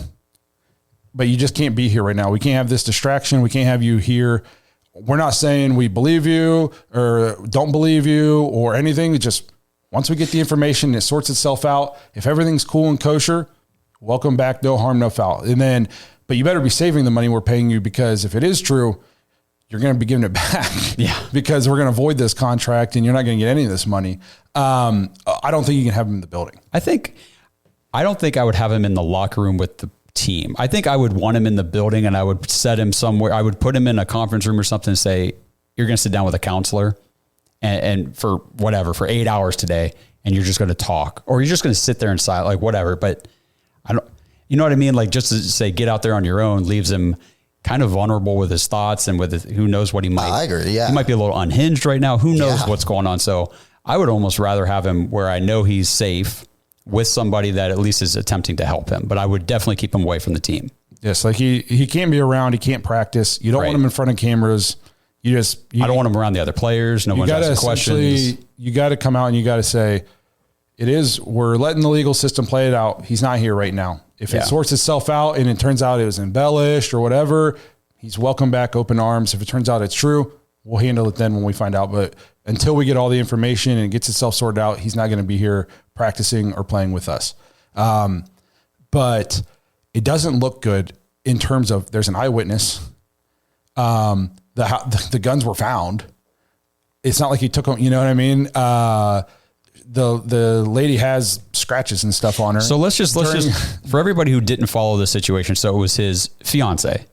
Speaker 3: but you just can't be here right now. We can't have this distraction. We can't have you here. We're not saying we believe you or don't believe you or anything. It just once we get the information, it sorts itself out. If everything's cool and kosher, welcome back. No harm, no foul. And then, but you better be saving the money we're paying you, because if it is true, you're going to be giving it back.
Speaker 4: Yeah.
Speaker 3: Because we're going to void this contract and you're not going to get any of this money. I don't think you can have him in the building.
Speaker 4: I don't think I would have him in the locker room with the team. I think I would want him in the building, and I would set him somewhere. I would put him in a conference room or something and say, you're going to sit down with a counselor and for whatever, for 8 hours today. And you're just going to talk, or you're just going to sit there and silent, like whatever. But I don't, you know what I mean? Like just to say, get out there on your own leaves him kind of vulnerable with his thoughts and with who knows what he might.
Speaker 5: I agree. Yeah.
Speaker 4: He might be a little unhinged right now. Who knows what's going on? So I would almost rather have him where I know he's safe with somebody that at least is attempting to help him, but I would definitely keep him away from the team.
Speaker 3: Yes. Like he can't be around. He can't practice. You don't want him in front of cameras. I don't want him around the other players. No one's asking questions. You got to come out and you got to say, we're letting the legal system play it out. He's not here right now. If it sorts itself out and it turns out it was embellished or whatever, he's welcome back, open arms. If it turns out it's true, we'll handle it then when we find out. But until we get all the information and it gets itself sorted out, he's not going to be here practicing or playing with us. But it doesn't look good in terms of there's an eyewitness. The guns were found. It's not like he took them, you know what I mean? The lady has scratches and stuff on her.
Speaker 4: So let's just for everybody who didn't follow the situation. So it was his fiance,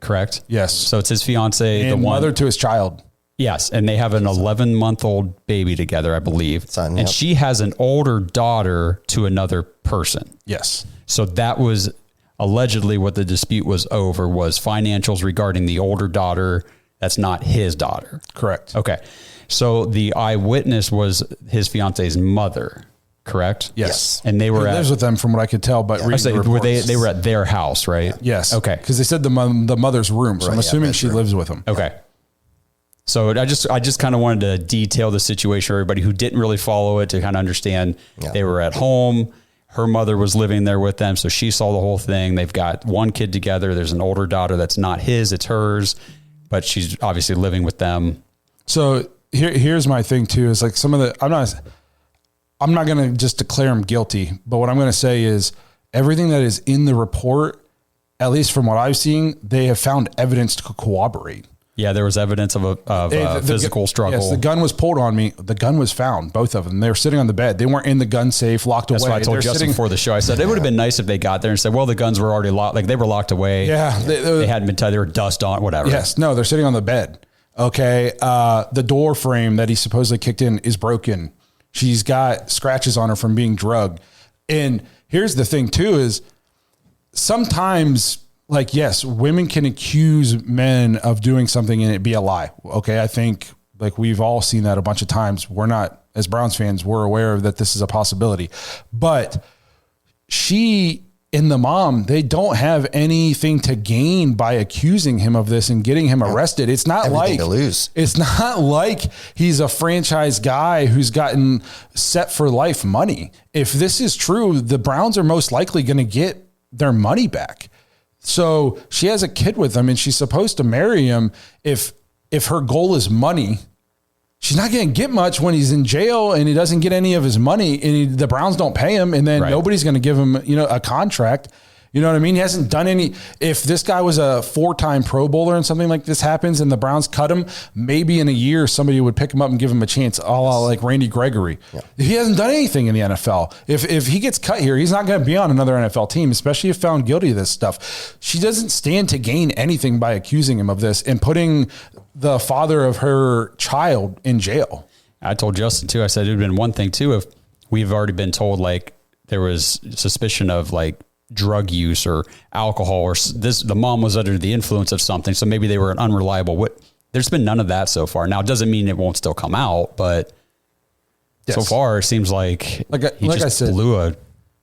Speaker 4: correct?
Speaker 3: Yes.
Speaker 4: So it's his fiance,
Speaker 3: and
Speaker 4: the one
Speaker 3: mother to his child.
Speaker 4: Yes. And they have an 11-month-old baby together, I believe.
Speaker 5: Son,
Speaker 4: and
Speaker 5: yep.
Speaker 4: she has an older daughter to another person.
Speaker 3: Yes.
Speaker 4: So that was allegedly what the dispute was over, was financials regarding the older daughter. That's not his daughter.
Speaker 3: Correct.
Speaker 4: Okay. So the eyewitness was his fiance's mother, correct?
Speaker 3: Yes.
Speaker 4: And they were
Speaker 3: he lives with them from what I could tell, but
Speaker 4: they were at their house, right?
Speaker 3: Yes.
Speaker 4: Okay.
Speaker 3: Because they said the mother's room. So I'm assuming she lives with him.
Speaker 4: Okay. So I just kind of wanted to detail the situation for everybody who didn't really follow it to kind of understand. They were at home. Her mother was living there with them. So she saw the whole thing. They've got one kid together. There's an older daughter that's not his, it's hers, but she's obviously living with them.
Speaker 3: So here's my thing too, is like some of the, I'm not going to just declare him guilty, but what I'm going to say is everything that is in the report, at least from what I've seen, they have found evidence to corroborate.
Speaker 4: Yeah, there was evidence of a physical struggle.
Speaker 3: Yes, the gun was pulled on me. The gun was found, both of them. They were sitting on the bed. They weren't in the gun safe, locked away.
Speaker 4: That's what I told Justin before the show. I said it would have been nice if they got there and said, well, the guns were already locked. Like they were locked away.
Speaker 3: Yeah.
Speaker 4: They hadn't been tied. They were dust on, whatever.
Speaker 3: Yes. No, they're sitting on the bed. Okay. The door frame that he supposedly kicked in is broken. She's got scratches on her from being drugged. And here's the thing too, is sometimes, like, yes, women can accuse men of doing something and it be a lie. Okay. I think like we've all seen that a bunch of times. We're not, as Browns fans, we're aware that this is a possibility, but she and the mom, they don't have anything to gain by accusing him of this and getting him arrested. It's not
Speaker 5: Everything
Speaker 3: like
Speaker 5: to lose.
Speaker 3: It's not like he's a franchise guy who's gotten set for life money. If this is true, the Browns are most likely going to get their money back. So she has a kid with him and she's supposed to marry him. If her goal is money, she's not going to get much when he's in jail and he doesn't get any of his money and the Browns don't pay him. And then nobody's going to give him, a contract. You know what I mean? He hasn't done any. If this guy was a 4-time Pro Bowler and something like this happens and the Browns cut him, maybe in a year somebody would pick him up and give him a chance, a la like Randy Gregory. Yeah. He hasn't done anything in the NFL. If he gets cut here, he's not going to be on another NFL team, especially if found guilty of this stuff. She doesn't stand to gain anything by accusing him of this and putting the father of her child in jail.
Speaker 4: I told Justin too, I said it would have been one thing too if we've already been told like there was suspicion of like drug use or alcohol, or the mom was under the influence of something. So maybe they were an unreliable. There's been none of that so far. Now, it doesn't mean it won't still come out, but so far it seems like he just
Speaker 3: I said,
Speaker 4: blew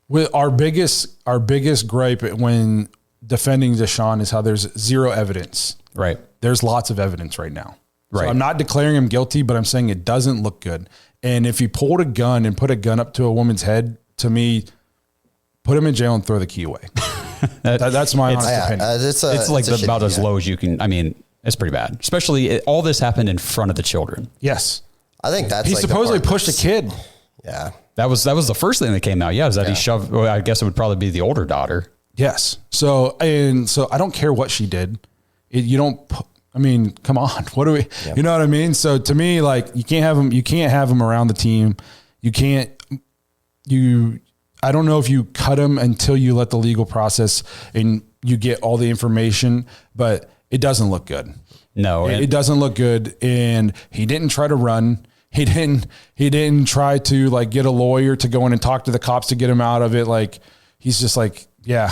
Speaker 3: with our biggest gripe when defending Deshaun is how there's zero evidence.
Speaker 4: Right.
Speaker 3: There's lots of evidence right now.
Speaker 4: Right.
Speaker 3: So I'm not declaring him guilty, but I'm saying it doesn't look good. And if he pulled a gun and put a gun up to a woman's head, to me, put him in jail and throw the key away. That's my honest opinion.
Speaker 4: It's like about as low as you can. I mean, it's pretty bad. Especially all this happened in front of the children.
Speaker 3: Yes.
Speaker 5: I think that's
Speaker 3: he supposedly pushed a kid.
Speaker 5: Yeah.
Speaker 4: That was the first thing that came out. Yeah, is that he shoved. Well, I guess it would probably be the older daughter.
Speaker 3: Yes. So I don't care what she did. I mean, come on. What do we? You know what I mean? So to me, like you can't have him. You can't have him around the team. You can't. I don't know if you cut him until you let the legal process and you get all the information, but it doesn't look good.
Speaker 4: No,
Speaker 3: it doesn't look good. And he didn't try to run. He didn't try to like get a lawyer to go in and talk to the cops to get him out of it. Like he's just like, yeah,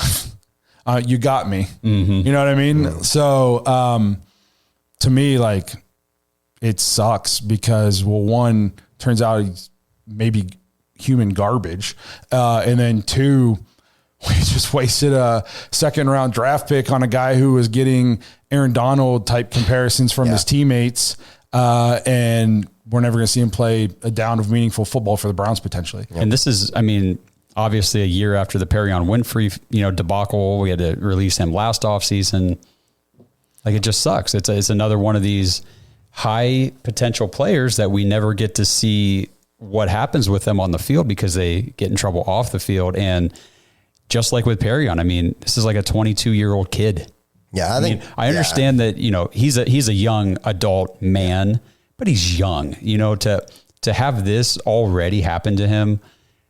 Speaker 3: you got me. Mm-hmm. You know what I mean? Mm-hmm. So, to me, like it sucks because one, turns out he's maybe human garbage. And then two, we just wasted a 2nd round draft pick on a guy who was getting Aaron Donald type comparisons from his teammates. And we're never going to see him play a down of meaningful football for the Browns potentially.
Speaker 4: And this is, I mean, obviously a year after the Perion Winfrey, debacle. We had to release him last offseason. Like it just sucks. It's another one of these high potential players that we never get to see what happens with them on the field because they get in trouble off the field. And just like with Perion, I mean, this is like a 22-year-old kid.
Speaker 5: Yeah,
Speaker 4: I understand that, he's a young adult man, but he's young, to have this already happen to him.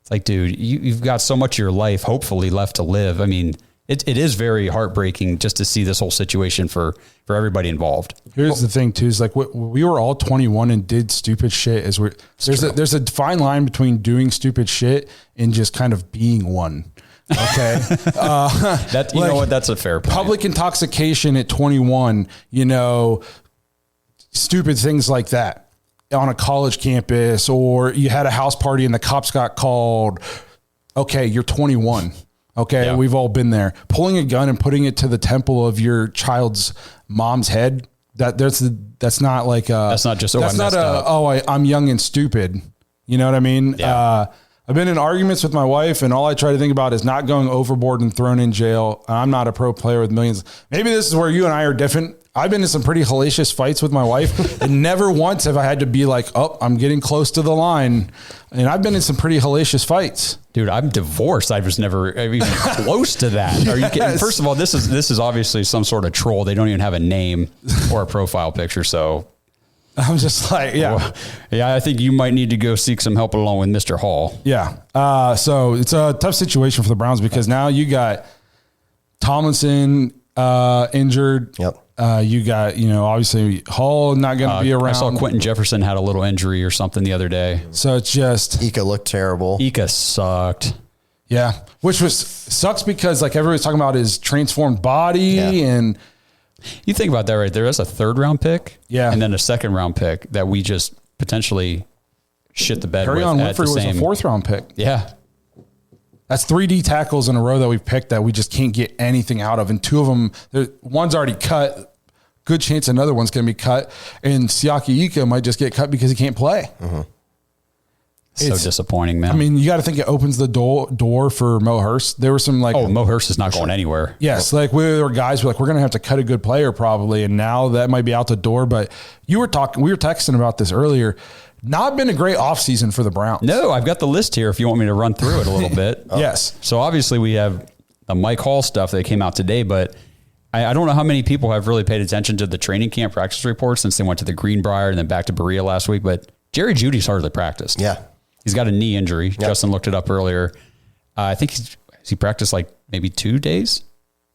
Speaker 4: It's like, dude, you've got so much of your life hopefully left to live. I mean, it is very heartbreaking just to see this whole situation for everybody involved.
Speaker 3: Here's the thing too, is like we were all 21 and did stupid shit there's a fine line between doing stupid shit and just kind of being one. Okay.
Speaker 4: Know what? That's a fair point.
Speaker 3: Public intoxication at 21, stupid things like that on a college campus, or you had a house party and the cops got called. Okay. You're 21. Okay. Yeah. We've all been there. Pulling a gun and putting it to the temple of your child's mom's head. That's not like
Speaker 4: that's not just,
Speaker 3: I'm young and stupid. You know what I mean? Yeah. I've been in arguments with my wife, and all I try to think about is not going overboard and thrown in jail. I'm not a pro player with millions. Maybe this is where you and I are different. I've been in some pretty hellacious fights with my wife, and never once have I had to be like, oh, I'm getting close to the line. And I've been in some pretty hellacious fights.
Speaker 4: Dude, I'm divorced. I was never even close to that. Are you kidding? First of all, this is obviously some sort of troll. They don't even have a name or a profile picture, so...
Speaker 3: I'm just like, yeah.
Speaker 4: Well, yeah, I think you might need to go seek some help along with Mr. Hall.
Speaker 3: Yeah. So it's a tough situation for the Browns because now you got Tomlinson injured.
Speaker 5: Yep.
Speaker 3: You got, obviously Hall not going to be around.
Speaker 4: I saw Quentin Jefferson had a little injury or something the other day.
Speaker 3: So it's just...
Speaker 5: Ika looked terrible.
Speaker 4: Ika sucked.
Speaker 3: Yeah. Which sucks because like everybody's talking about his transformed body and...
Speaker 4: You think about that right there. That's a 3rd round pick.
Speaker 3: Yeah.
Speaker 4: And then a 2nd round pick that we just potentially shit the bed
Speaker 3: Perion
Speaker 4: with.
Speaker 3: Winfrey was a 4th round pick.
Speaker 4: Yeah.
Speaker 3: That's 3 D tackles in a row that we've picked that we just can't get anything out of. And 2 of them, one's already cut. Good chance another one's going to be cut. And Siaki Ika might just get cut because he can't play.
Speaker 5: Mm-hmm.
Speaker 4: So disappointing, man.
Speaker 3: I mean, you got to think it opens the door for Mo Hurst. There were some like...
Speaker 4: Oh, Mo Hurst is not going anywhere.
Speaker 3: Yes. Like there were guys who were like, we're going to have to cut a good player probably. And now that might be out the door. But we were texting about this earlier. Not been a great offseason for the Browns.
Speaker 4: No, I've got the list here if you want me to run through it a little bit.
Speaker 3: Yes.
Speaker 4: So obviously we have the Mike Hall stuff that came out today, but I don't know how many people have really paid attention to the training camp practice report since they went to the Greenbrier and then back to Berea last week. But Jerry Jeudy's hardly practiced.
Speaker 5: Yeah.
Speaker 4: He's got a knee injury. Yep. Justin looked it up earlier. I think he practiced like maybe 2 days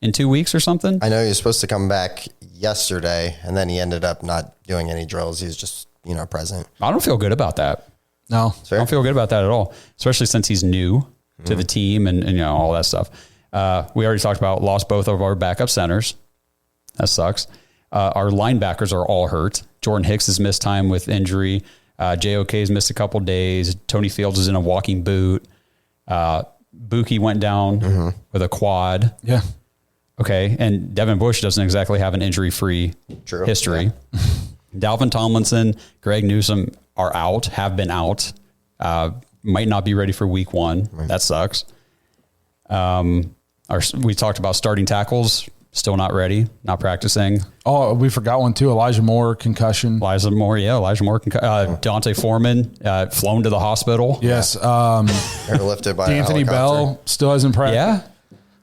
Speaker 4: in 2 weeks or something.
Speaker 5: I know he was supposed to come back yesterday, and then he ended up not doing any drills. He was just, present.
Speaker 4: I don't feel good about that.
Speaker 3: No.
Speaker 4: I don't feel good about that at all, especially since he's new to the team and all that stuff. We already talked about lost both of our backup centers. That sucks. Our linebackers are all hurt. Jordan Hicks has missed time with injury. JOK's missed a couple days. Tony Fields is in a walking boot. Buki went down with a quad.
Speaker 3: Yeah.
Speaker 4: Okay. And Devin Bush doesn't exactly have an injury-free history. Yeah. Dalvin Tomlinson, Greg Newsome are out, have been out. Might not be ready for week 1. Right. That sucks. We talked about starting tackles. Still not ready, not practicing.
Speaker 3: Oh, we forgot one too. Elijah Moore, concussion.
Speaker 4: Elijah Moore. Dante Foreman, flown to the hospital.
Speaker 3: Yes.
Speaker 5: Airlifted by
Speaker 3: D'Anthony Bell still hasn't practiced.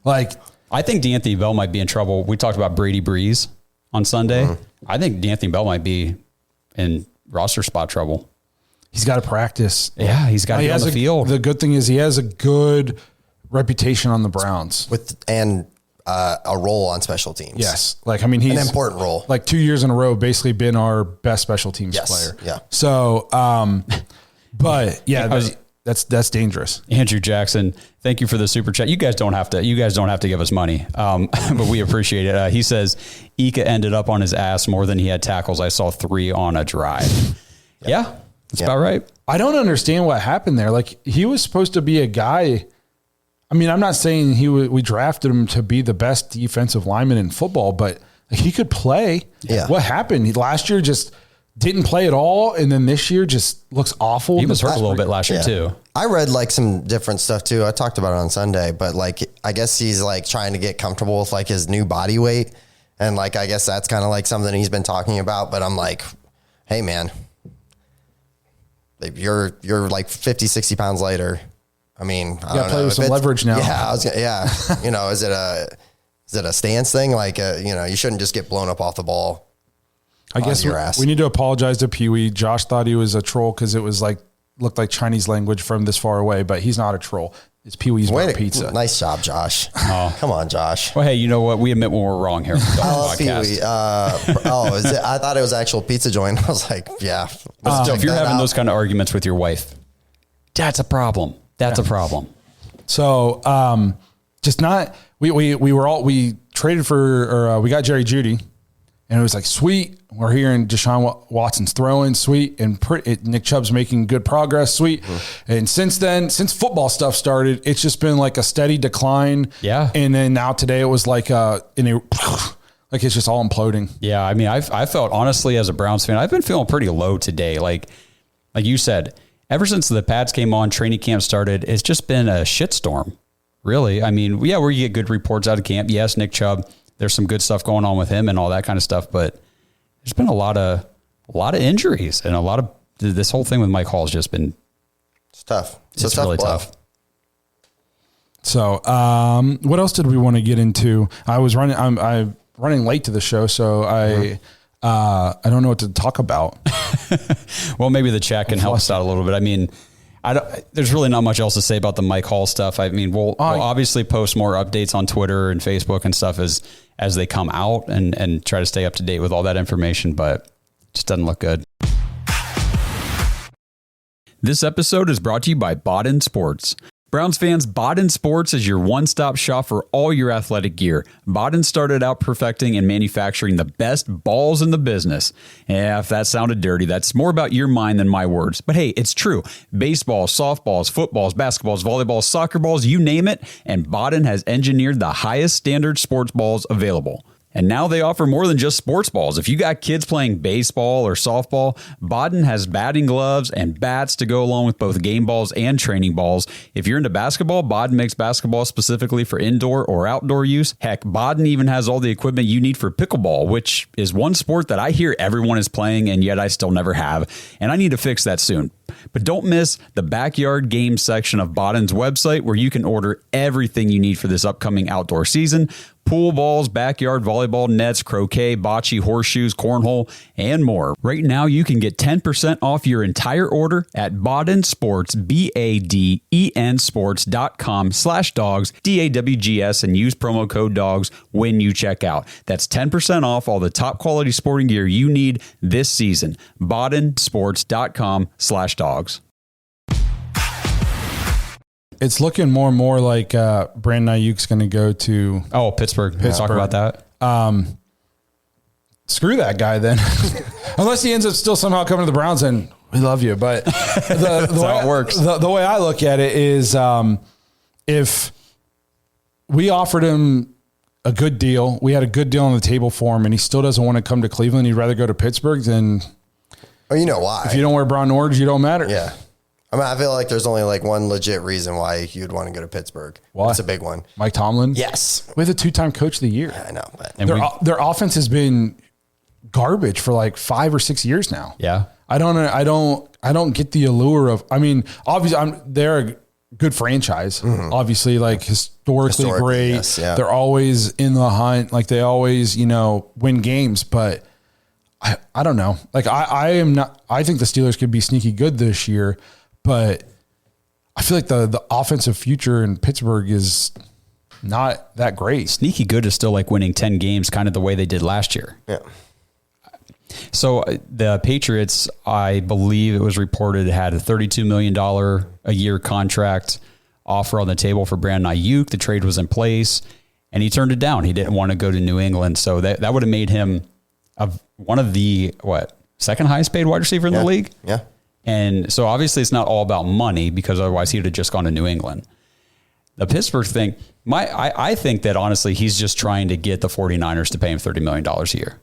Speaker 4: Yeah. I think D'Anthony Bell might be in trouble. We talked about Brady Breeze on Sunday. I think D'Anthony Bell might be in roster spot trouble.
Speaker 3: He's got to practice.
Speaker 4: Yeah, he's got to be on the field.
Speaker 3: The good thing is he has a good reputation on the Browns.
Speaker 5: A role on special teams.
Speaker 3: Yes. He's
Speaker 5: an important role.
Speaker 3: 2 years in a row, basically been our best special teams player.
Speaker 5: Yeah.
Speaker 3: So, but yeah, that's dangerous.
Speaker 4: Andrew Jackson, thank you for the super chat. You guys don't have to give us money. But we appreciate it. He says Ika ended up on his ass more than he had tackles. I saw 3 on a drive. Yeah. That's about right.
Speaker 3: I don't understand what happened there. He was supposed to be a guy. I mean, I'm not saying we drafted him to be the best defensive lineman in football, but he could play.
Speaker 5: Yeah.
Speaker 3: What happened? Just didn't play at all, and then this year just looks awful.
Speaker 4: He was hurt a little bit last year too.
Speaker 5: I read some different stuff too. I talked about it on Sunday, but I guess he's trying to get comfortable with his new body weight, and I guess that's kind of something he's been talking about. But I'm hey man, you're 50, 60 pounds lighter. I mean, I don't
Speaker 3: play
Speaker 5: know.
Speaker 3: with some leverage now.
Speaker 5: Yeah, is it a stance thing? You shouldn't just get blown up off the ball.
Speaker 3: I guess we need to apologize to Pee Wee. Josh thought he was a troll because it was looked like Chinese language from this far away, but he's not a troll. It's Pee Wee's pizza.
Speaker 5: Nice job, Josh. Oh. Come on, Josh.
Speaker 4: Well, hey, you know what? We admit when we're wrong here.
Speaker 5: I love Pee Wee. I thought it was actual pizza joint. I was yeah.
Speaker 4: If you're having those kind of arguments with your wife, that's a problem. That's a problem.
Speaker 3: So, we traded we got Jerry Jeudy, and it was sweet. We're hearing Deshaun Watson's throwing, sweet, and Nick Chubb's making good progress, sweet. And since football stuff started, it's just been a steady decline.
Speaker 4: Yeah.
Speaker 3: And then now today it was it's just all imploding.
Speaker 4: Yeah. I mean, I felt honestly as a Browns fan, I've been feeling pretty low today. Like you said, ever since the pads came on, training camp started, it's just been a shitstorm, really. I mean, yeah, where you get good reports out of camp. Yes, Nick Chubb, there's some good stuff going on with him and all that kind of stuff, but there's been a lot of injuries and a lot of this whole thing with Mike Hall has just been
Speaker 5: tough.
Speaker 4: It's really tough.
Speaker 3: So, what else did we want to get into? I'm running late to the show, so I don't know what to talk about.
Speaker 4: Well, maybe the chat can help us out a little bit. I mean, there's really not much else to say about the Mike Hall stuff. I mean, we'll obviously post more updates on Twitter and Facebook and stuff as they come out and try to stay up to date with all that information, but it just doesn't look good. This episode is brought to you by Bodden Sports. Browns fans, Bodden Sports is your one-stop shop for all your athletic gear. Bodden started out perfecting and manufacturing the best balls in the business. Yeah, if that sounded dirty, that's more about your mind than my words. But hey, it's true. Baseballs, softballs, footballs, basketballs, volleyballs, soccer balls, you name it, and Bodden has engineered the highest standard sports balls available. And now they offer more than just sports balls. If you got kids playing baseball or softball, Bodden has batting gloves and bats to go along with both game balls and training balls. If you're into basketball, Bodden makes basketball specifically for indoor or outdoor use. Heck, Bodden even has all the equipment you need for pickleball, which is one sport that I hear everyone is playing and yet I still never have. And I need to fix that soon. But don't miss the backyard game section of Bodden's website where you can order everything you need for this upcoming outdoor season. Pool balls, backyard volleyball nets, croquet, bocce, horseshoes, cornhole, and more. Right now, you can get 10% off your entire order at Bodden Sports, BADEN sports.com/dogs, DAWGS, and use promo code DOGS when you check out. That's 10% off all the top quality sporting gear you need this season. BoddenSports.com/dogs.
Speaker 3: it's looking more and more like Brandon Ayuk's going to go to
Speaker 4: Pittsburgh. Let's talk about that.
Speaker 3: Screw that guy then, unless he ends up still somehow coming to the Browns, and we love you. But the way
Speaker 4: how it works.
Speaker 3: The way I look at it is, if we offered him a good deal, we had a good deal on the table for him, and he still doesn't want to come to Cleveland, he'd rather go to Pittsburgh, then
Speaker 5: you know why.
Speaker 3: if you don't wear brown and orange, you don't matter.
Speaker 5: Yeah. I mean, I feel like there's only like one legit reason why you'd want to go to Pittsburgh.
Speaker 3: Why?
Speaker 5: It's a big one.
Speaker 3: Mike Tomlin?
Speaker 5: Yes.
Speaker 3: With a 2-time coach of the year.
Speaker 5: I know. But
Speaker 4: And
Speaker 3: Their offense has been garbage for like 5 or 6 years now.
Speaker 4: Yeah.
Speaker 3: I don't get the allure of, I mean, obviously they're a good franchise, obviously, like historically great.
Speaker 5: Yes, yeah.
Speaker 3: They're always in the hunt. Like they always, win games, but I don't know. Like I think the Steelers could be sneaky good this year, but I feel like the offensive future in Pittsburgh is not that great.
Speaker 4: Sneaky good is still like winning 10 games, kind of the way they did last year.
Speaker 5: yeah.
Speaker 4: So the Patriots, I believe it was reported, had a $32 million a year contract offer on the table for Brandon Ayuk. The trade was in place, and he turned it down. He didn't want to go to New England. So that would have made him one of the, second highest paid wide receiver in the league?
Speaker 5: Yeah.
Speaker 4: And so obviously it's not all about money, because otherwise he would have just gone to New England. The Pittsburgh thing, I think that honestly he's just trying to get the 49ers to pay him $30 million a year.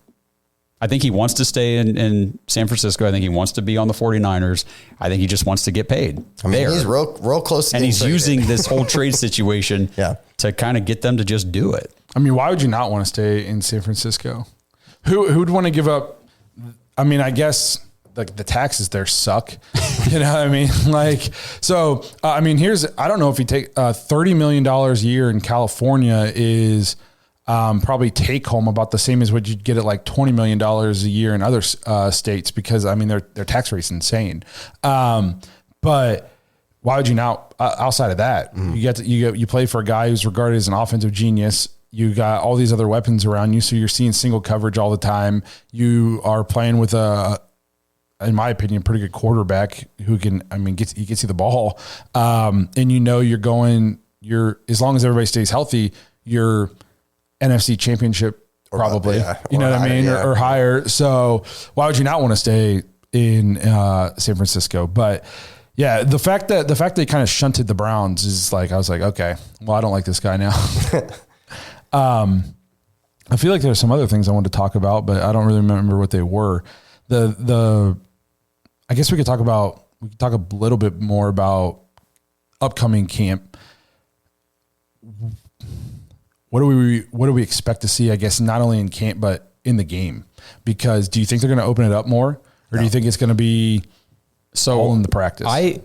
Speaker 4: I think he wants to stay in San Francisco. I think he wants to be on the 49ers. I think he just wants to get paid.
Speaker 5: I mean, he's real close to
Speaker 4: and
Speaker 5: getting
Speaker 4: he's
Speaker 5: traded.
Speaker 4: using this whole trade situation to kind of get them to just do it.
Speaker 3: I mean, why would you not want to stay in San Francisco? Who'd want to give up? I mean, I guess like the taxes there suck. You know what I mean? Like, so, I mean, I don't know if you take $30 million a year in California is probably take home about the same as what you'd get at like $20 million a year in other states, because I mean, their tax rate's insane. But why would you now, outside of that, you play for a guy who's regarded as an offensive genius. You got all these other weapons around you. So you're seeing single coverage all the time. You are playing with in my opinion, pretty good quarterback who can, he gets you the ball. And you're as long as everybody stays healthy, you're NFC championship probably, you know what I mean? Or higher. So why would you not want to stay in San Francisco? But yeah, the fact they kind of shunted the Browns is like, I was like, okay, well, I don't like this guy now. I feel like there's some other things I wanted to talk about, but I don't really remember what they were. I guess we could talk a little bit more about upcoming camp. What do we expect to see, I guess, not only in camp, but in the game? Because do you think they're going to open it up more, or do you think it's going to be all in the practice?
Speaker 4: I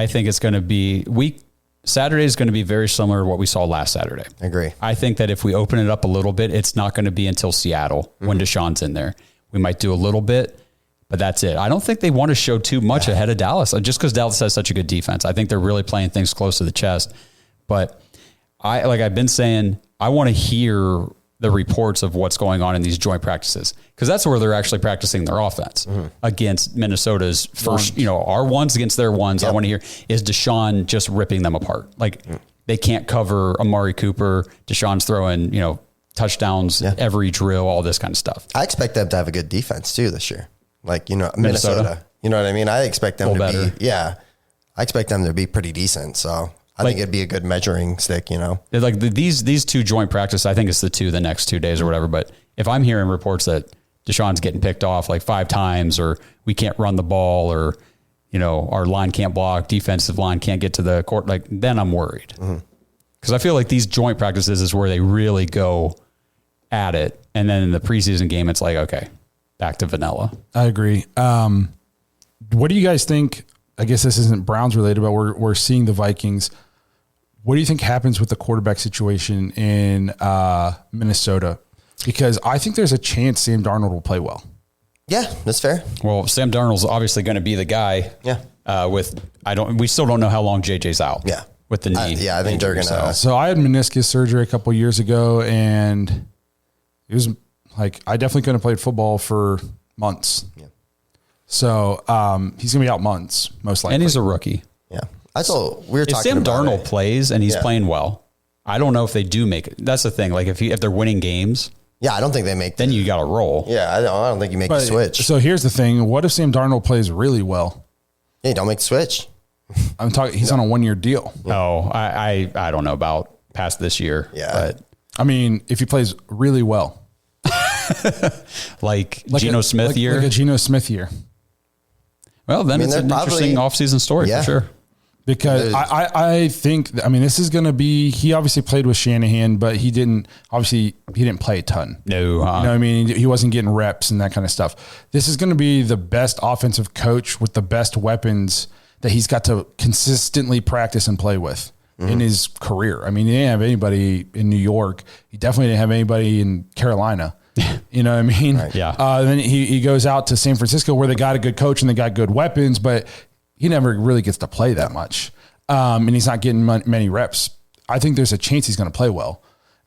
Speaker 4: think it's going to be Saturday is going to be very similar to what we saw last Saturday.
Speaker 5: I agree.
Speaker 4: I think that if we open it up a little bit, it's not going to be until Seattle when Deshaun's in there. We might do a little bit, but that's it. I don't think they want to show too much ahead of Dallas, just because Dallas has such a good defense. I think they're really playing things close to the chest. But I've been saying, I want to hear the reports of what's going on in these joint practices, because that's where they're actually practicing their offense against Minnesota's first, our ones against their ones. Yep. I want to hear, is Deshaun just ripping them apart? Like they can't cover Amari Cooper. Deshaun's throwing, touchdowns every drill, all this kind of stuff.
Speaker 5: I expect them to have a good defense too this year. Like, Minnesota. You know what I mean? I expect them I expect them to be pretty decent. So I think it'd be a good measuring stick,
Speaker 4: Like these two joint practice, I think it's the next 2 days or whatever. But if I'm hearing reports that Deshaun's getting picked off like 5 times, or we can't run the ball, or, our line can't block, defensive line can't get to the court, like then I'm worried. Because I feel like these joint practices is where they really go at it. And then in the preseason game, it's like, okay, back to vanilla.
Speaker 3: I agree. What do you guys think? I guess this isn't Browns related, but we're seeing the Vikings. What do you think happens with the quarterback situation in Minnesota? Because I think there's a chance Sam Darnold will play well.
Speaker 5: Yeah, that's fair.
Speaker 4: Well, Sam Darnold's obviously going to be the guy.
Speaker 5: Yeah.
Speaker 4: We still don't know how long JJ's out.
Speaker 5: Yeah.
Speaker 4: With the knee.
Speaker 5: I think they're going to.
Speaker 3: So I had meniscus surgery a couple years ago, and it was like, I definitely couldn't have played football for months. Yeah. So he's going to be out months, most likely.
Speaker 4: And he's a rookie.
Speaker 5: Yeah. We were
Speaker 4: if
Speaker 5: talking
Speaker 4: Sam
Speaker 5: about
Speaker 4: Darnold
Speaker 5: it.
Speaker 4: plays and he's playing well, I don't know if they do make it. That's the thing. Like if they're winning games,
Speaker 5: Yeah, I don't think they make.
Speaker 4: then you got to roll.
Speaker 5: Yeah, I don't think you make the switch.
Speaker 3: So here's the thing. What if Sam Darnold plays really well?
Speaker 5: Hey, don't make the switch.
Speaker 3: I'm talking, he's on a 1 year deal.
Speaker 4: Oh, I don't know about past this year.
Speaker 5: Yeah.
Speaker 4: But
Speaker 3: I mean, if he plays really well,
Speaker 4: like Geno Smith year.
Speaker 3: like a Geno Smith year.
Speaker 4: Well, then
Speaker 5: I mean,
Speaker 4: it's an
Speaker 5: they're
Speaker 4: interesting offseason story
Speaker 5: Yeah.
Speaker 4: for sure.
Speaker 3: Because I think, I mean, this is going to be, he obviously played with Shanahan, but he didn't play a ton.
Speaker 4: No.
Speaker 3: You know what I mean? He wasn't getting reps and that kind of stuff. This is going to be the best offensive coach with the best weapons that he's got to consistently practice and play with in his career. I mean, he didn't have anybody in New York. He definitely didn't have anybody in Carolina. You know what I mean?
Speaker 5: Right.
Speaker 4: Yeah.
Speaker 3: Then he goes out to San Francisco where they got a good coach and they got good weapons, but he never really gets to play that much. And he's not getting many reps. I think there's a chance he's going to play well.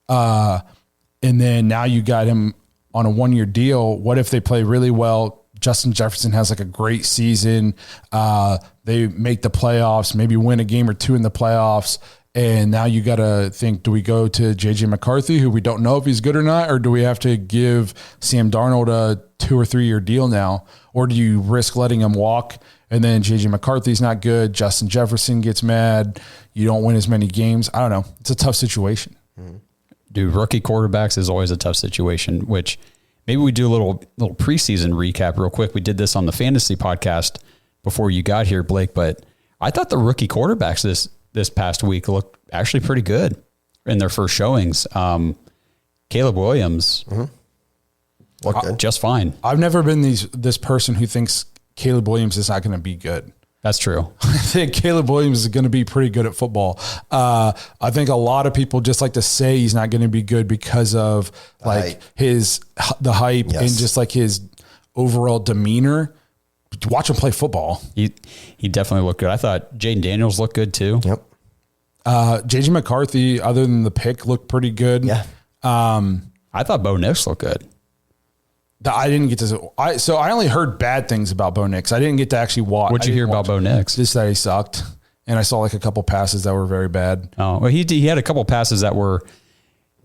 Speaker 3: And then now you got him on a 1 year deal. What if they play really well? Justin Jefferson has like a great season. They make the playoffs, maybe win a game or two in the playoffs. And now you got to think, do we go to JJ McCarthy, who we don't know if he's good or not, or do we have to give Sam Darnold a 2 or 3 year deal now? Or do you risk letting him walk? And then JJ McCarthy's not good. Justin Jefferson gets mad. You don't win as many games. I don't know. It's a tough situation.
Speaker 4: Dude, rookie quarterbacks is always a tough situation, which maybe we do a little preseason recap real quick. We did this on the fantasy podcast before you got here, Blake, but I thought the rookie quarterbacks this past week looked actually pretty good in their first showings. Caleb Williams,
Speaker 5: Look good.
Speaker 4: just fine.
Speaker 3: I've never been this person who thinks Caleb Williams is not going to be good.
Speaker 4: That's true.
Speaker 3: I think Caleb Williams is going to be pretty good at football. I think a lot of people just like to say he's not going to be good because of like the hype
Speaker 5: Yes.
Speaker 3: and just like his overall demeanor. Watch him play football.
Speaker 4: He definitely looked good. I thought Jaden Daniels looked good too.
Speaker 5: Yep.
Speaker 3: JJ McCarthy, other than the pick, looked pretty good.
Speaker 5: Yeah.
Speaker 4: I thought Bo Nix looked good.
Speaker 3: I didn't get to. So I only heard bad things about Bo Nix. I didn't get to actually watch.
Speaker 4: What'd you hear about Bo Nix?
Speaker 3: Just that he sucked, and I saw like a couple passes that were very bad.
Speaker 4: Oh, well, he had a couple passes that were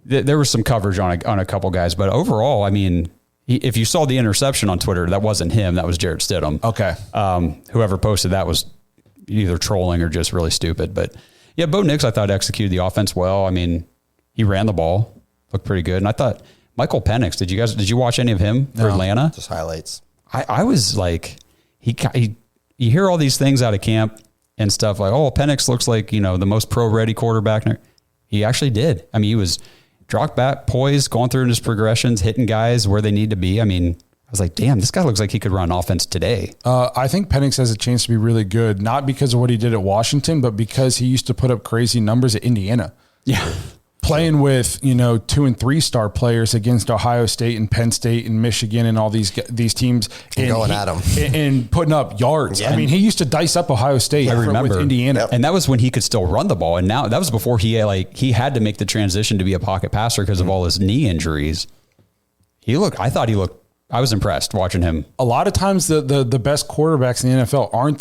Speaker 4: there was some coverage on a couple guys, but overall, I mean, if you saw the interception on Twitter, that wasn't him. That was Jarrett Stidham.
Speaker 3: Okay.
Speaker 4: Whoever posted that was either trolling or just really stupid. But yeah, Bo Nix, I thought executed the offense well. I mean, he ran the ball, looked pretty good, and I thought Michael Penix. Did you watch any of him for Atlanta?
Speaker 5: Just highlights.
Speaker 4: I was like, you hear all these things out of camp and stuff like, oh, Penix looks like, the most pro-ready quarterback. He actually did. I mean, he was dropped back, poised, going through his progressions, hitting guys where they need to be. I mean, I was like, damn, this guy looks like he could run offense today.
Speaker 3: I think Penix has a chance to be really good, not because of what he did at Washington, but because he used to put up crazy numbers at Indiana.
Speaker 4: Yeah.
Speaker 3: Playing with 2 and 3 star players against Ohio State and Penn State and Michigan and all these teams and
Speaker 5: going at 'em.
Speaker 3: and putting up yards.
Speaker 5: Yeah.
Speaker 3: I mean, he used to dice up Ohio State.
Speaker 4: I remember
Speaker 3: with Indiana.
Speaker 4: and that was when he could still run the ball. And now that was before he had to make the transition to be a pocket passer because of all his knee injuries. I was impressed watching him.
Speaker 3: A lot of times the best quarterbacks in the NFL aren't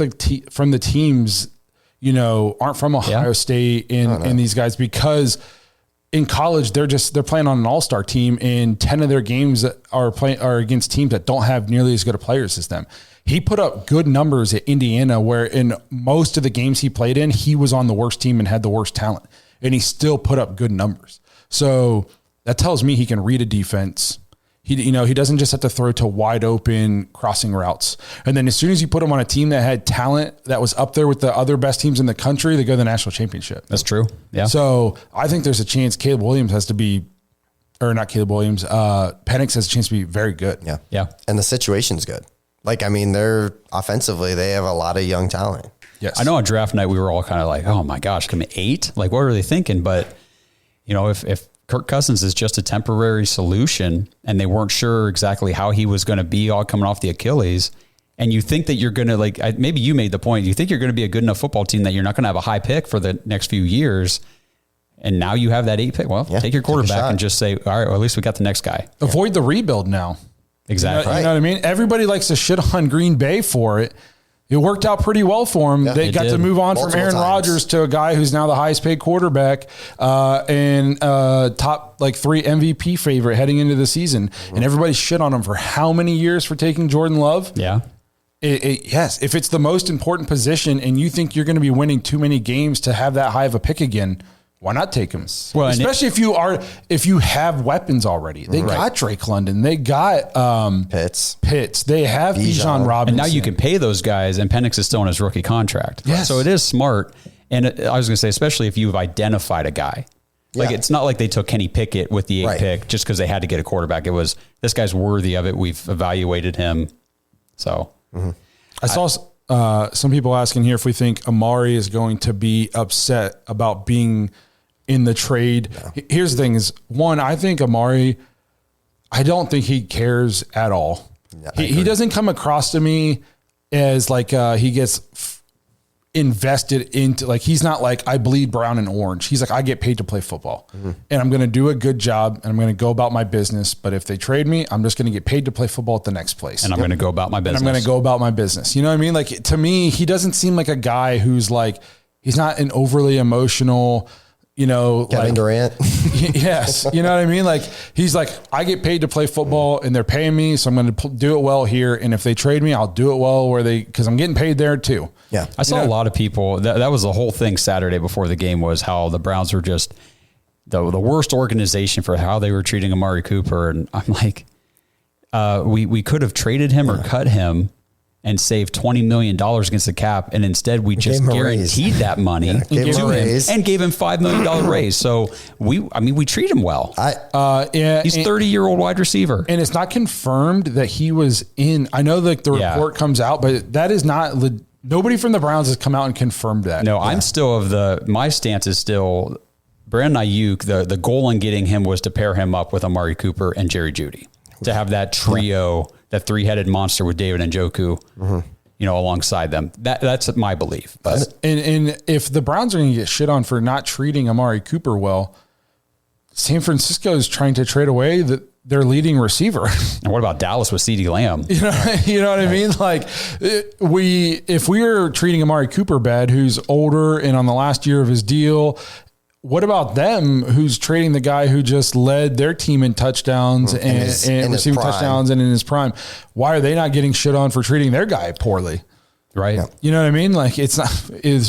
Speaker 3: from the teams, aren't from Ohio State and these guys, because in college they're playing on an all-star team, and 10 of their games are against teams that don't have nearly as good of players as them. He put up good numbers at Indiana, where in most of the games he played in, he was on the worst team and had the worst talent, and he still put up good numbers. So that tells me he can read a defense. He doesn't just have to throw to wide open crossing routes. And then as soon as you put him on a team that had talent that was up there with the other best teams in the country, they go to the national championship.
Speaker 4: That's true. Yeah.
Speaker 3: So I think there's a chance Caleb Williams Penix has a chance to be very good.
Speaker 5: Yeah.
Speaker 4: Yeah.
Speaker 5: And the situation's good. They're offensively, they have a lot of young talent.
Speaker 3: Yes.
Speaker 4: I know on draft night we were all kind of like, oh my gosh, come 8? Like, what were they thinking? But if Kirk Cousins is just a temporary solution and they weren't sure exactly how he was going to be all coming off the Achilles, and you think that you're going to maybe you made the point, you think you're going to be a good enough football team that you're not going to have a high pick for the next few years. And now you have that 8 pick. Well, take your quarterback and just say, all right, well, at least we got the next guy.
Speaker 3: Avoid the rebuild now.
Speaker 4: Exactly.
Speaker 3: You know what I mean? Everybody likes to shit on Green Bay for it. It worked out pretty well for him. They got to move on from Aaron Rodgers to a guy who's now the highest paid quarterback and top 3 MVP favorite heading into the season. And everybody shit on him for how many years for taking Jordan Love?
Speaker 4: Yeah.
Speaker 3: Yes. If it's the most important position and you think you're going to be winning too many games to have that high of a pick again, why not take him? Well, especially if you have weapons already. They got Drake London. They got
Speaker 5: Pitts.
Speaker 3: They have Bijan Robinson.
Speaker 4: And now you can pay those guys, and Penix is still on his rookie contract.
Speaker 3: Yes.
Speaker 4: So it is smart. And I was going to say, especially if you've identified a guy. Like, it's not like they took Kenny Pickett with the 8th pick just because they had to get a quarterback. It was, this guy's worthy of it. We've evaluated him. So
Speaker 3: I saw some people asking here if we think Amari is going to be upset about being in the trade. Yeah. Here's the thing is, one, I think Amari, I don't think he cares at all. Yeah, he doesn't come across to me as like he gets invested into, like, he's not like, I bleed brown and orange. He's like, I get paid to play football and I'm going to do a good job and I'm going to go about my business. But if they trade me, I'm just going to get paid to play football at the next place.
Speaker 4: And I'm going to go about my business.
Speaker 3: And I'm going to go about my business. You know what I mean? Like, to me, he doesn't seem like a guy who's like, he's not an overly emotional,
Speaker 5: Kevin Durant.
Speaker 3: Yes. You know what I mean? Like, he's like, I get paid to play football and they're paying me. So I'm going to do it well here. And if they trade me, I'll do it well because I'm getting paid there too.
Speaker 5: Yeah.
Speaker 4: I saw a lot of people that was the whole thing Saturday before the game, was how the Browns were just the worst organization for how they were treating Amari Cooper. And I'm like, we could have traded him or cut him and saved $20 million against the cap. And instead we just guaranteed that money to him and gave him $5 million raise. So we treat him well. He's 30-year-old wide receiver.
Speaker 3: And it's not confirmed that he was in, I know that the report comes out, but that is not, nobody from the Browns has come out and confirmed that.
Speaker 4: No, I'm still my stance is still Brandon Ayuk. The goal in getting him was to pair him up with Amari Cooper and Jerry Jeudy to have that trio, that 3-headed monster with David Njoku, alongside them. That's my belief. But
Speaker 3: and if the Browns are going to get shit on for not treating Amari Cooper well, San Francisco is trying to trade away their leading receiver.
Speaker 4: And what about Dallas with CeeDee Lamb?
Speaker 3: You know what I mean? Like, if we are treating Amari Cooper bad, who's older and on the last year of his deal, what about them, who's trading the guy who just led their team in touchdowns and receiving touchdowns and in his prime? Why are they not getting shit on for treating their guy poorly?
Speaker 4: Right. Yeah.
Speaker 3: You know what I mean? Like, it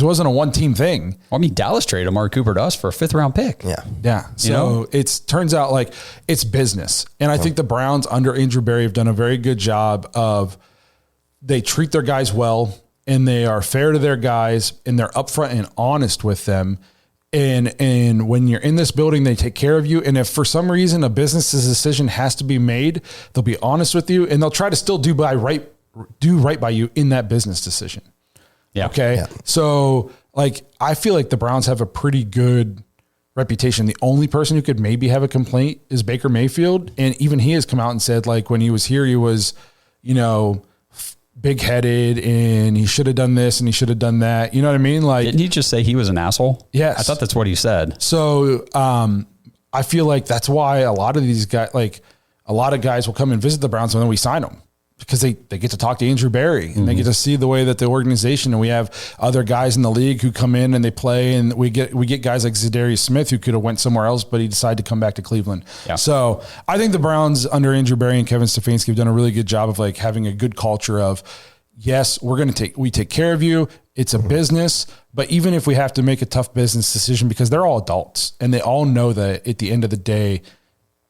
Speaker 3: wasn't a one-team thing.
Speaker 4: Well, I mean, Dallas traded Amari Cooper to us for a 5th-round pick.
Speaker 5: Yeah.
Speaker 3: Yeah. So it turns out like it's business. And I think the Browns under Andrew Berry have done a very good job of, they treat their guys well and they are fair to their guys and they're upfront and honest with them. And when you're in this building, they take care of you. And if for some reason a business decision has to be made, they'll be honest with you and they'll try to still do right by you in that business decision.
Speaker 4: Yeah.
Speaker 3: Okay. Yeah. So like, I feel like the Browns have a pretty good reputation. The only person who could maybe have a complaint is Baker Mayfield. And even he has come out and said, like, when he was here, he was, big headed and he should have done this and he should have done that. You know what I mean? Like,
Speaker 4: didn't he just say he was an asshole?
Speaker 3: Yes.
Speaker 4: I thought that's what he said.
Speaker 3: So, I feel like that's why a lot of these guys, like a lot of guys will come and visit the Browns and then we sign them because they get to talk to Andrew Berry and they get to see the way that the organization, and we have other guys in the league who come in and they play, and we get guys like Zadarius Smith who could have went somewhere else, but he decided to come back to Cleveland. Yeah. So I think the Browns under Andrew Berry and Kevin Stefanski have done a really good job of like having a good culture of, yes, we take care of you. It's a business, but even if we have to make a tough business decision, because they're all adults and they all know that at the end of the day,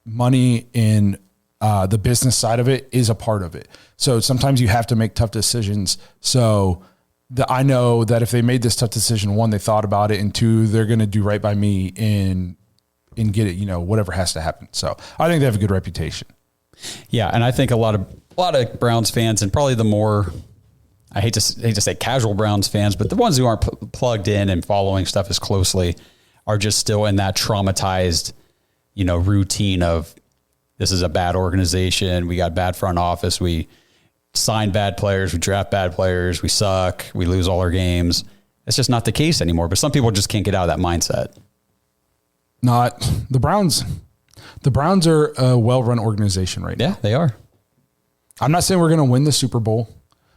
Speaker 3: money in the business side of it is a part of it. So sometimes you have to make tough decisions. So I know that if they made this tough decision, one, they thought about it, and two, they're going to do right by me and get it, whatever has to happen. So I think they have a good reputation.
Speaker 4: Yeah. And I think a lot of Browns fans, and probably the more, I hate to say casual Browns fans, but the ones who aren't plugged in and following stuff as closely are just still in that traumatized, routine of, this is a bad organization. We got bad front office. We sign bad players. We draft bad players. We suck. We lose all our games. It's just not the case anymore. But some people just can't get out of that mindset.
Speaker 3: Not the Browns. The Browns are a well-run organization right now.
Speaker 4: Yeah, they are.
Speaker 3: I'm not saying we're going to win the Super Bowl.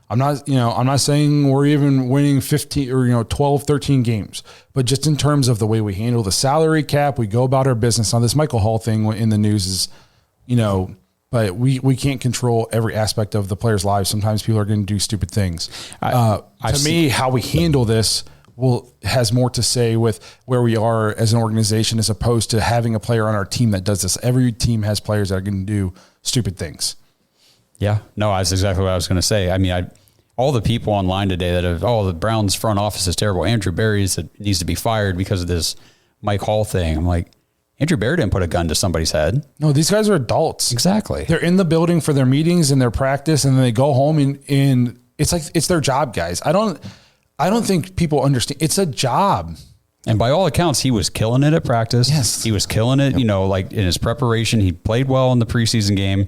Speaker 3: I'm not saying we're even winning 15 or 12, 13 games, but just in terms of the way we handle the salary cap, we go about our business. On this Michael Hall thing in the news is, but we can't control every aspect of the players' lives. Sometimes people are going to do stupid things. To me, how we handle this has more to say with where we are as an organization as opposed to having a player on our team that does this. Every team has players that are going to do stupid things.
Speaker 4: Yeah, no, that's exactly what I was going to say. I mean, all the people online today that have, the Browns front office is terrible. Andrew Berry needs to be fired because of this Mike Hall thing. I'm like, Andrew Berry didn't put a gun to somebody's head.
Speaker 3: No, these guys are adults.
Speaker 4: Exactly.
Speaker 3: They're in the building for their meetings and their practice, and then they go home and it's like it's their job, guys. I don't think people understand. It's a job.
Speaker 4: And by all accounts, he was killing it at practice.
Speaker 3: Yes.
Speaker 4: He was killing it, like in his preparation. He played well in the preseason game.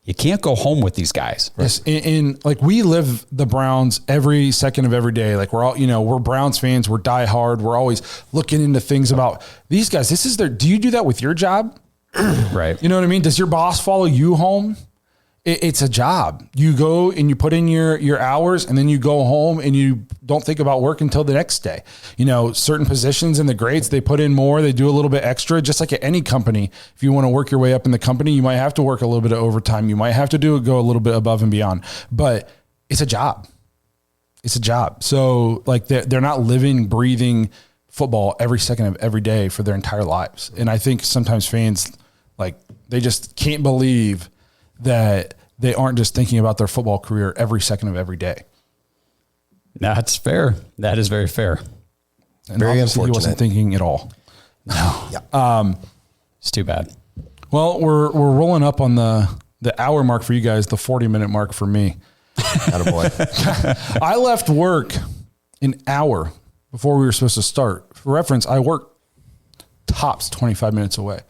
Speaker 4: You can't go home with these guys.
Speaker 3: Yes. And like we live the Browns every second of every day. Like we're all, we're Browns fans. We're diehard. We're always looking into things about these guys. Do you do that with your job?
Speaker 4: Right.
Speaker 3: You know what I mean? Does your boss follow you home? It's a job. You go and you put in your hours and then you go home and you don't think about work until the next day. Certain positions in the grades, they put in more, they do a little bit extra, just like at any company. If you want to work your way up in the company, you might have to work a little bit of overtime. You might have to go a little bit above and beyond, but it's a job. It's a job. So like they're not living, breathing football every second of every day for their entire lives. And I think sometimes fans, like, they just can't believe that they aren't just thinking about their football career every second of every day.
Speaker 4: That's fair. That is very fair.
Speaker 3: And
Speaker 5: very
Speaker 3: obviously he wasn't thinking at all.
Speaker 4: No.
Speaker 5: Yeah.
Speaker 4: It's too bad.
Speaker 3: Well, we're rolling up on the hour mark for you guys, the 40-minute mark for me.
Speaker 5: Attaboy.
Speaker 3: I left work an hour before we were supposed to start. For reference, I work tops 25 minutes away.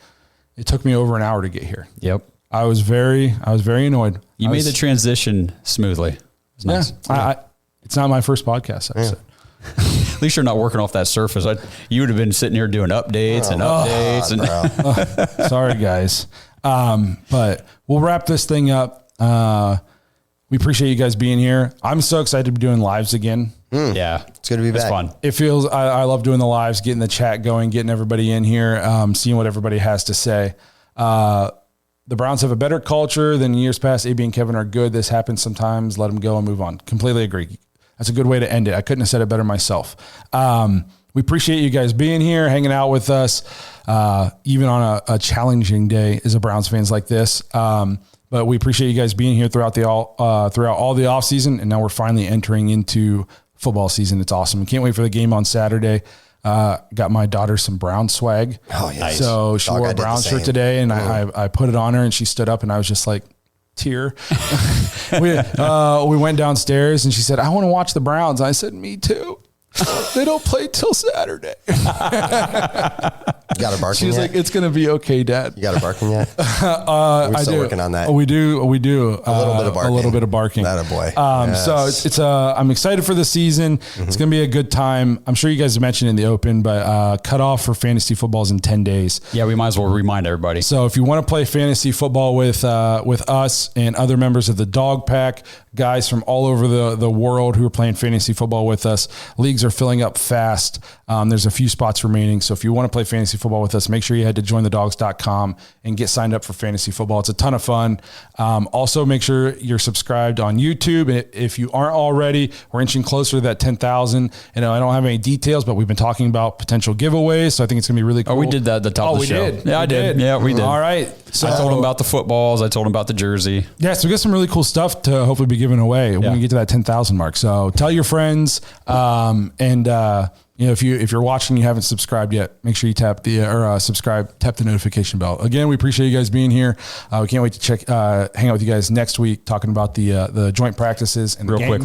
Speaker 3: It took me over an hour to get here.
Speaker 4: Yep.
Speaker 3: I was very annoyed.
Speaker 4: You made the transition smoothly. It was nice.
Speaker 3: Yeah, it's not my first podcast episode.
Speaker 4: At least you're not working off that surface. You would have been sitting here doing updates and updates.
Speaker 3: Sorry, guys. But we'll wrap this thing up. We appreciate you guys being here. I'm so excited to be doing lives again.
Speaker 4: Yeah.
Speaker 5: It's good to be back.
Speaker 4: It's fun.
Speaker 3: It feels, I love doing the lives, getting the chat going, getting everybody in here, seeing what everybody has to say. The Browns have a better culture than years past. AB and Kevin are good. This happens sometimes. Let them go and move on. Completely agree. That's a good way to end it. I couldn't have said it better myself. We appreciate you guys being here, hanging out with us, even on a challenging day as a Browns fans like this. But we appreciate you guys being here throughout all the off season. And now we're finally entering into football season. It's awesome. We can't wait for the game on Saturday. Got my daughter some Brown swag.
Speaker 5: Oh, yeah. Nice.
Speaker 3: So she wore a Brown shirt today, and I put it on her, and she stood up, and I was just like, tear. We went downstairs, and she said, I want to watch the Browns. I said, me too. They don't play till Saturday.
Speaker 5: You got her barking
Speaker 3: She's
Speaker 5: yet?
Speaker 3: like, it's going to be okay, Dad.
Speaker 5: You got her barking yet? We're still working on that.
Speaker 3: We do.
Speaker 5: A little bit of barking.
Speaker 3: A little bit of barking.
Speaker 5: Attaboy.
Speaker 3: Yes. So I'm excited for the season. It's going to be a good time. I'm sure you guys mentioned in the open, but cut off for fantasy football is in 10 days.
Speaker 4: Yeah, we might as well remind everybody.
Speaker 3: So if you want to play fantasy football with us and other members of the Dog Pack, guys from all over the world who are playing fantasy football with us, leagues are filling up fast. There's a few spots remaining. So if you want to play fantasy football with us, make sure you head to jointhedogs.com and get signed up for fantasy football. It's a ton of fun. Also, make sure you're subscribed on YouTube. If you aren't already, we're inching closer to that 10,000. And I don't have any details, but we've been talking about potential giveaways. So I think it's going to be really cool.
Speaker 4: Oh, we did that at the top of the show.
Speaker 3: Did.
Speaker 4: Yeah, I did. Yeah, we did.
Speaker 3: All right.
Speaker 4: So I told them about the footballs. I told them about the jersey.
Speaker 3: Yeah, so we got some really cool stuff to hopefully be giving away when we get to that 10,000 mark. So tell your friends, if you're watching, and you haven't subscribed yet, make sure you tap the notification bell. Again, we appreciate you guys being here. We can't wait to hang out with you guys next week, talking about the joint practices and
Speaker 4: real
Speaker 3: the
Speaker 4: quick.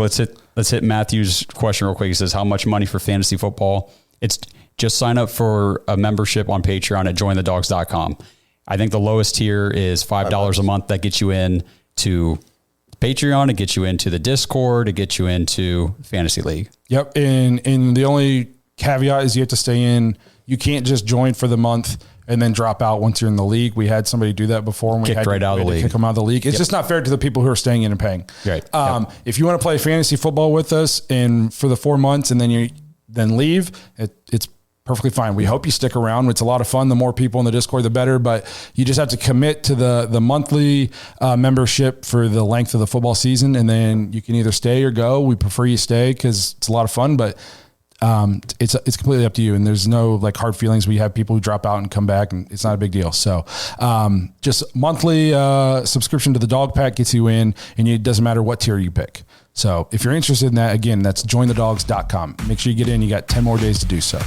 Speaker 4: Let's hit Matthew's question real quick. He says, how much money for fantasy football? It's just sign up for a membership on Patreon at jointhedogs.com. I think the lowest tier is $5 a month. That gets you in to Patreon. It gets you into the Discord. It gets you into Fantasy League.
Speaker 3: Yep. And the only caveat is you have to stay in. You can't just join for the month and then drop out once you're in the league. We had somebody do that before, and we
Speaker 4: Kicked
Speaker 3: had
Speaker 4: right out of the league.
Speaker 3: Kick them out of the league. It's just not fair to the people who are staying in and paying.
Speaker 4: Right.
Speaker 3: If you want to play fantasy football with us and for the 4 months and then leave, it's perfectly fine. We hope you stick around. It's a lot of fun. The more people in the Discord, the better, but you just have to commit to the monthly membership for the length of the football season. And then you can either stay or go. We prefer you stay because it's a lot of fun, but it's completely up to you. And there's no like hard feelings. We have people who drop out and come back, and it's not a big deal. So just monthly subscription to the dog pack gets you in, and it doesn't matter what tier you pick. So if you're interested in that, again, that's jointhedogs.com. Make sure you get in. You got 10 more days to do so.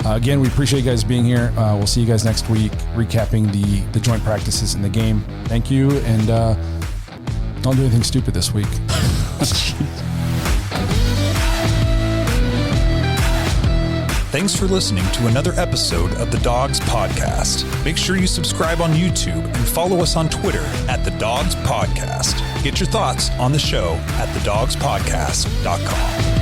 Speaker 3: Again, we appreciate you guys being here. We'll see you guys next week, recapping the joint practices in the game. Thank you. And don't do anything stupid this week.
Speaker 6: Thanks for listening to another episode of the Dogs Podcast. Make sure you subscribe on YouTube and follow us on Twitter at the Dogs Podcast. Get your thoughts on the show at thedogspodcast.com.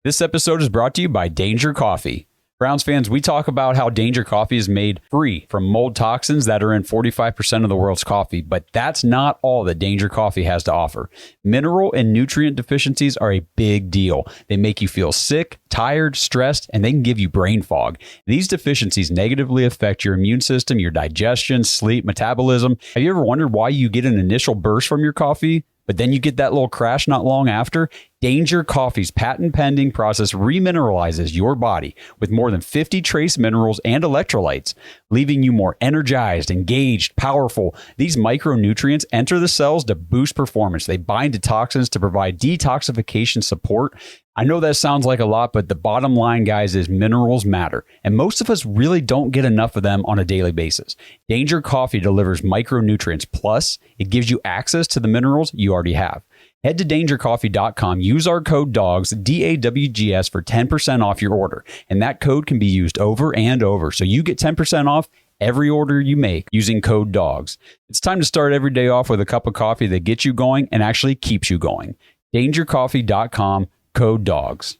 Speaker 4: This episode is brought to you by Danger Coffee. Browns fans, we talk about how Danger Coffee is made free from mold toxins that are in 45% of the world's coffee, but that's not all that Danger Coffee has to offer. Mineral and nutrient deficiencies are a big deal. They make you feel sick, tired, stressed, and they can give you brain fog. These deficiencies negatively affect your immune system, your digestion, sleep, metabolism. Have you ever wondered why you get an initial burst from your coffee, but then you get that little crash not long after? Danger Coffee's patent-pending process remineralizes your body with more than 50 trace minerals and electrolytes, leaving you more energized, engaged, powerful. These micronutrients enter the cells to boost performance. They bind to toxins to provide detoxification support. I know that sounds like a lot, but the bottom line, guys, is minerals matter, and most of us really don't get enough of them on a daily basis. Danger Coffee delivers micronutrients, plus it gives you access to the minerals you already have. Head to dangercoffee.com, use our code DAWGS, DAWGS, for 10% off your order. And that code can be used over and over. So you get 10% off every order you make using code DAWGS. It's time to start every day off with a cup of coffee that gets you going and actually keeps you going. Dangercoffee.com, code DAWGS.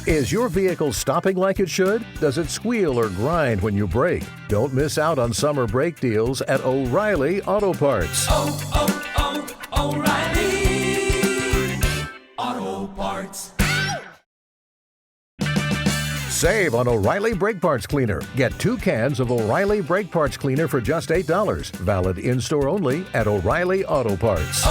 Speaker 1: Is your vehicle stopping like it should? Does it squeal or grind when you brake? Don't miss out on summer brake deals at O'Reilly Auto Parts.
Speaker 2: O'Reilly Auto Parts.
Speaker 1: Save on O'Reilly Brake Parts Cleaner. Get 2 cans of O'Reilly Brake Parts Cleaner for just $8. Valid in-store only at O'Reilly Auto Parts.